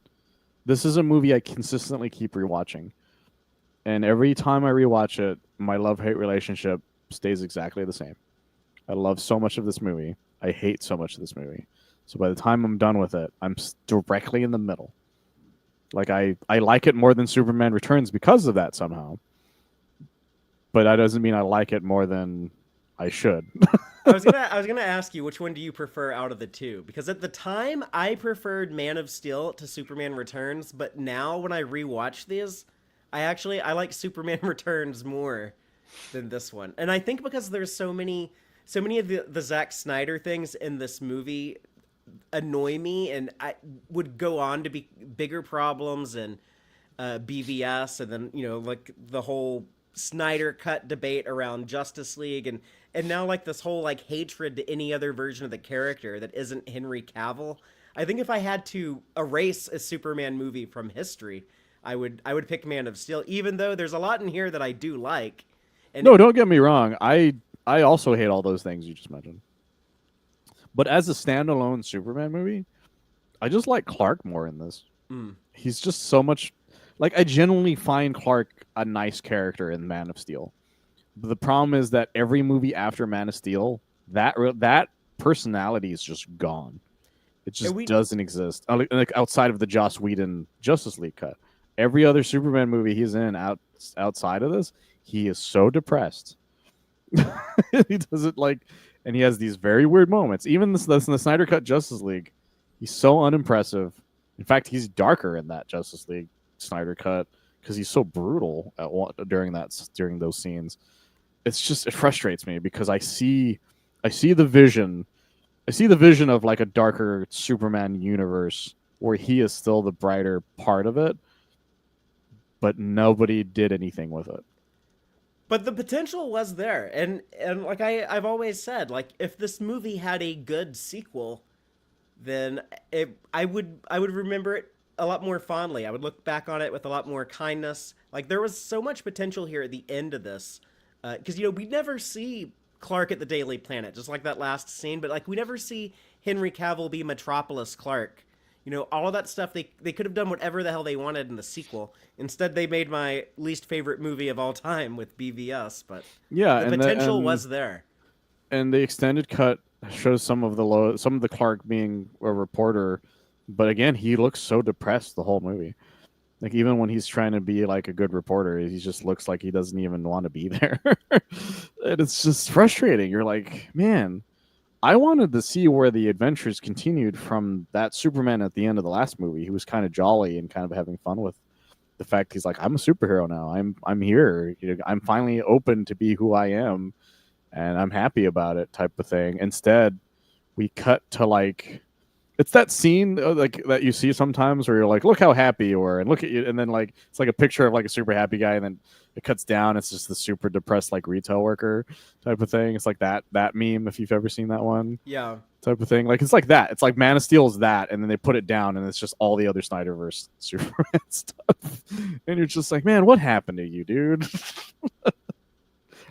This is a movie I consistently keep rewatching. And every time I rewatch it, my love hate relationship stays exactly the same. I love so much of this movie. I hate so much of this movie. So by the time I'm done with it, I'm directly in the middle. Like I like it more than Superman Returns because of that somehow. But that doesn't mean I like it more than I should. I was gonna ask you which one do you prefer out of the two? Because at the time I preferred Man of Steel to Superman Returns, but now when I rewatch these, I like Superman Returns more than this one. And I think because there's so many of the Zack Snyder things in this movie annoy me and I would go on to be bigger problems and BVS, and then like the whole Snyder cut debate around Justice League, and now like this whole like hatred to any other version of the character that isn't Henry Cavill. I think if I had to erase a Superman movie from history, I would pick Man of Steel, even though there's a lot in here that I do like. And No, don't get me wrong. I also hate all those things you just mentioned. But as a standalone Superman movie, I just like Clark more in this. mm, He's just so much like I genuinely find Clark a nice character in Man of Steel. But the problem is that every movie after Man of Steel, that personality is just gone. It and just we doesn't exist. Like outside of the Joss Whedon Justice League cut. Every other Superman movie he's in outside of this, he is so depressed. He doesn't like, and he has these very weird moments. Even this in the Snyder Cut Justice League, he's so unimpressive. In fact, he's darker in that Justice League Snyder Cut because he's so brutal during those scenes. It frustrates me because I see the vision. I see the vision of like a darker Superman universe where he is still the brighter part of it, but nobody did anything with it. but the potential was there, and like I've always said, like if this movie had a good sequel, then I would remember it a lot more fondly. I would look back on it with a lot more kindness. Like there was so much potential here at the end of this, because we never see Clark at the Daily Planet, just like that last scene. But like we never see Henry Cavill be Metropolis Clark. All of that stuff. They could have done whatever the hell they wanted in the sequel. Instead, they made my least favorite movie of all time with BVS. But Yeah, the potential was there. and the extended cut shows some of the Clark being a reporter, but again, he looks so depressed the whole movie. Like even when he's trying to be like a good reporter, he just looks like he doesn't even want to be there, and it's just frustrating. You're like, man, I wanted to see where the adventures continued from that Superman at the end of the last movie. He was kind of jolly and kind of having fun with the fact he's like, I'm a superhero now. I'm here. I'm finally open to be who I am, and I'm happy about it, type of thing. Instead, we cut to like It's that scene like that you see sometimes where you're like, look how happy you were, and look at you, and then like it's like a picture of like a super happy guy, and then it cuts down. It's just the super depressed like retail worker type of thing. It's like that meme if you've ever seen that one Yeah. type of thing. Like it's like that. It's like Man of Steel is that, and then they put it down, and it's just all the other Snyderverse Superman stuff, and you're just like, man, what happened to you, dude?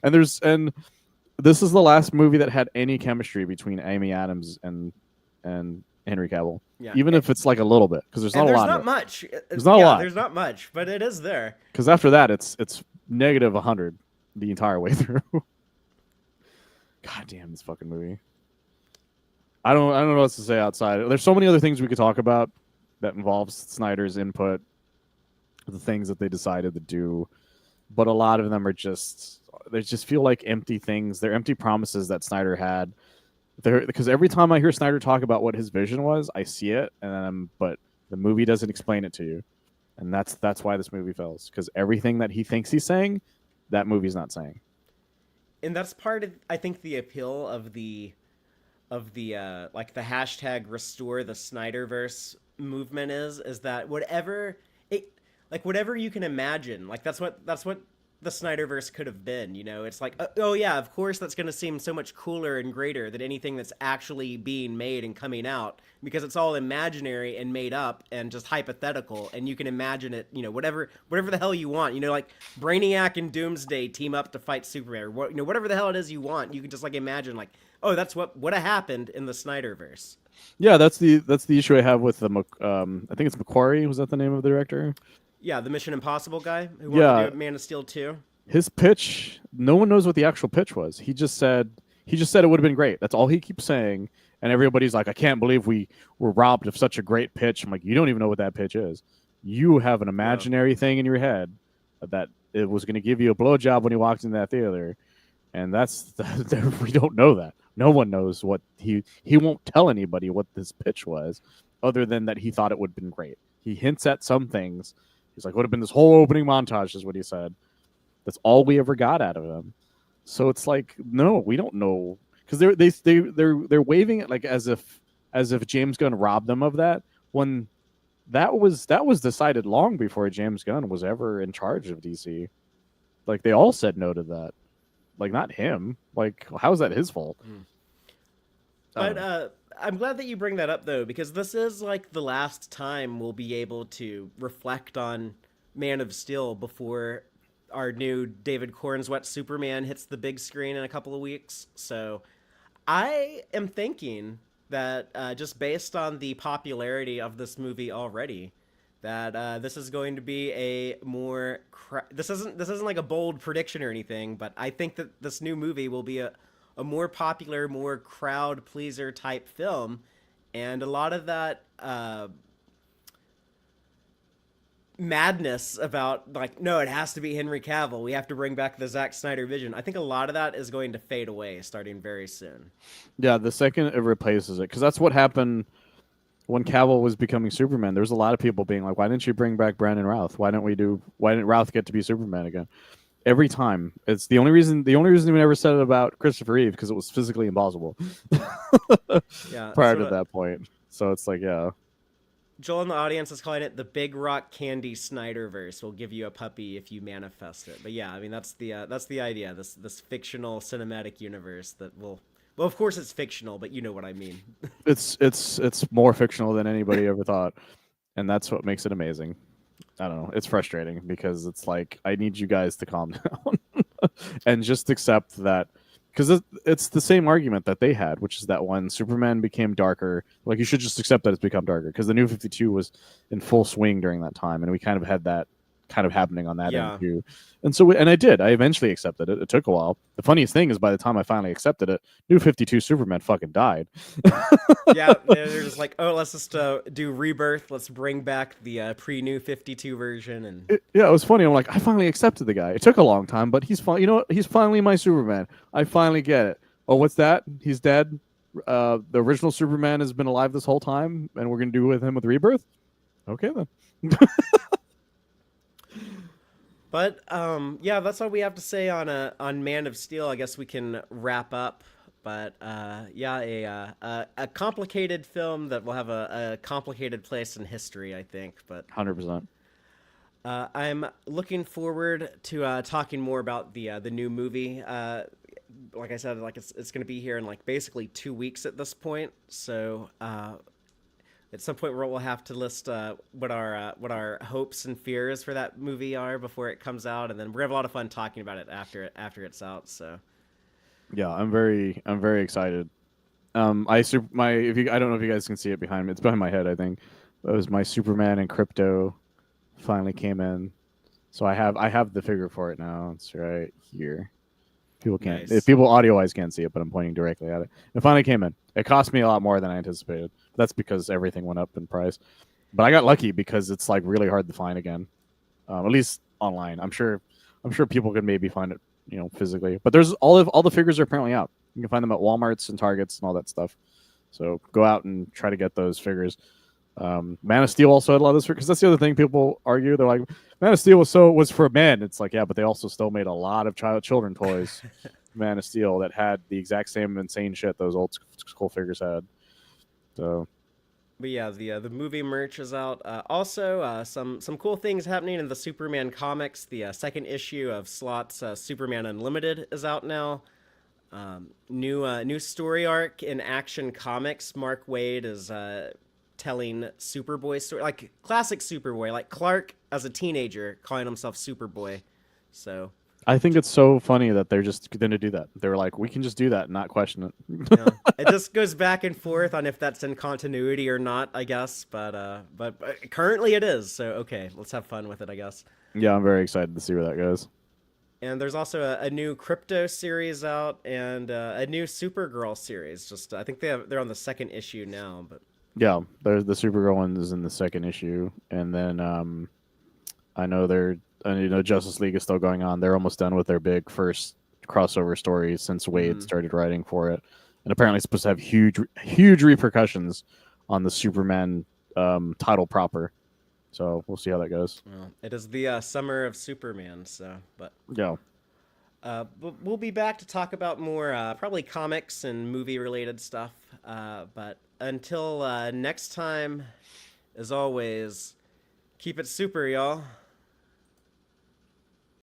and this is the last movie that had any chemistry between Amy Adams and Henry Cavill, Yeah. even if it's like a little bit, because there's not a lot. There's not much. There's not a lot. There's not much, but it is there. Because after that, it's negative 100 the entire way through. God damn this fucking movie. I don't know what to say outside. There's so many other things we could talk about that involves Snyder's input, the things that they decided to do, but a lot of them are just they just feel like empty things. They're empty promises that Snyder had. Because every time I hear Snyder talk about what his vision was, I see it, but the movie doesn't explain it to you, and that's why this movie fails. Because everything that he thinks he's saying, that movie's not saying. And that's part of, I think, the appeal of the like the hashtag restore the Snyderverse movement is that whatever you can imagine, like that's what the Snyderverse could have been, you know. It's like, oh yeah, of course that's going to seem so much cooler and greater than anything that's actually being made and coming out, because it's all imaginary and made up and just hypothetical, and you can imagine it, you know, whatever the hell you want, you know, like Brainiac and Doomsday team up to fight Superman, or what, you know, whatever the hell it is you want, you can just like imagine like, oh, that's what would have happened in the Snyderverse. Yeah, that's the issue I have with the I think it's McQuarrie. Was that the name of the director? Yeah, the Mission Impossible guy who wanted to do Man of Steel 2. His pitch, no one knows what the actual pitch was. He just said it would have been great. That's all he keeps saying. And everybody's like, I can't believe we were robbed of such a great pitch. I'm like, you don't even know what that pitch is. You have an imaginary thing in your head that it was going to give you a blowjob when you walked into that theater. And we don't know that. No one knows what he won't tell anybody what this pitch was, other than that he thought it would have been great. He hints at some things. He's like, would have been this whole opening montage, is what he said. That's all we ever got out of him. So it's like, no, we don't know, because they're waving it like as if James Gunn robbed them of that, when that was decided long before James Gunn was ever in charge of DC. Like they all said no to that. Like not him. Like how is that his fault? But I'm glad that you bring that up, though, because this is like the last time we'll be able to reflect on Man of Steel before our new David Cornsweet Superman hits the big screen in a couple of weeks. So I am thinking that just based on the popularity of this movie already, that this is going to be a more this isn't like a bold prediction or anything, but I think that this new movie will be a more popular, more crowd pleaser type film, and a lot of that madness about like, no, it has to be Henry Cavill, we have to bring back the Zack Snyder vision, I think a lot of that is going to fade away starting very soon. Yeah, the second it replaces it, because that's what happened when Cavill was becoming Superman. There's a lot of people being like, why didn't you bring back Brandon Routh? Why didn't Routh get to be Superman again? Every time. It's the only reason we never said it about Christopher Reeve, because it was physically impossible. Yeah, prior to that point. So it's like, yeah. Joel in the audience is calling it the Big Rock Candy Snyderverse. We'll give you a puppy if you manifest it. But yeah, I mean that's the idea. This fictional cinematic universe that will. Well, of course it's fictional, but you know what I mean. It's more fictional than anybody ever thought, and that's what makes it amazing. I don't know. It's frustrating because it's like, I need you guys to calm down and just accept that, because it's the same argument that they had, which is that when Superman became darker, like you should just accept that it's become darker, because the New 52 was in full swing during that time, and we kind of had that kind of happening on that end too. And so, I eventually accepted it. It took a while. The funniest thing is, by the time I finally accepted it, New 52 Superman fucking died. Yeah, they're just like, oh, let's just do Rebirth. Let's bring back the pre-New 52 version. And it was funny. I'm like, I finally accepted the guy. It took a long time, but he's you know what? He's finally my Superman. I finally get it. Oh, what's that? He's dead. The original Superman has been alive this whole time, and we're gonna do with him with Rebirth. Okay then. But yeah, that's all we have to say on Man of Steel. I guess we can wrap up But yeah, a complicated film that will have a complicated place in history, I think. But 100%. I'm looking forward to talking more about the new movie. Like I said, like it's going to be here in like basically 2 weeks at this point. So at some point we'll have to list what our hopes and fears for that movie are before it comes out, and then we're gonna have a lot of fun talking about it after it's out. So Yeah, I'm very excited. I super my if you I don't know if you guys can see it behind me. It's behind my head, I think. It was my Superman and Crypto finally came in. So I have the figure for it now. It's right here. People can't if nice. people audio wise can't see it, but I'm pointing directly at it. It finally came in. It cost me a lot more than I anticipated. That's because everything went up in price. But I got lucky because it's like really hard to find again. At least online. I'm sure people can maybe find it, physically. But there's all the figures are apparently out. You can find them at Walmart's and Targets and all that stuff. So go out and try to get those figures. Man of Steel also had a lot of this because that's the other thing people argue. They're like, Man of Steel was for men. It's like, yeah, but they also still made a lot of children toys. Man of Steel that had the exact same insane shit those old school figures had. So But yeah, the movie merch is out. Also, some cool things happening in the Superman comics. The second issue of Slott's Superman Unlimited is out now. New story arc in Action Comics. Mark Waid is telling Superboy story, like classic Superboy, like Clark as a teenager calling himself Superboy. So I think it's so funny that they're just going to do that. They were like, we can just do that and not question it. yeah, it just goes back and forth on if that's in continuity or not, I guess. But currently it is. So okay, let's have fun with it, I guess. Yeah, I'm very excited to see where that goes. And there's also a new Crypto series out and a new Supergirl series. Just I think they're on the second issue now, but Yeah, there's the Supergirl one is in the second issue, and then I know Justice League is still going on. They're almost done with their big first crossover story since Wade started writing for it, and apparently it's supposed to have huge repercussions on the Superman title proper. So we'll see how that goes. well, it is the summer of Superman. So, but Yeah, we'll be back to talk about more probably comics and movie related stuff. But until next time, as always, keep it super, y'all.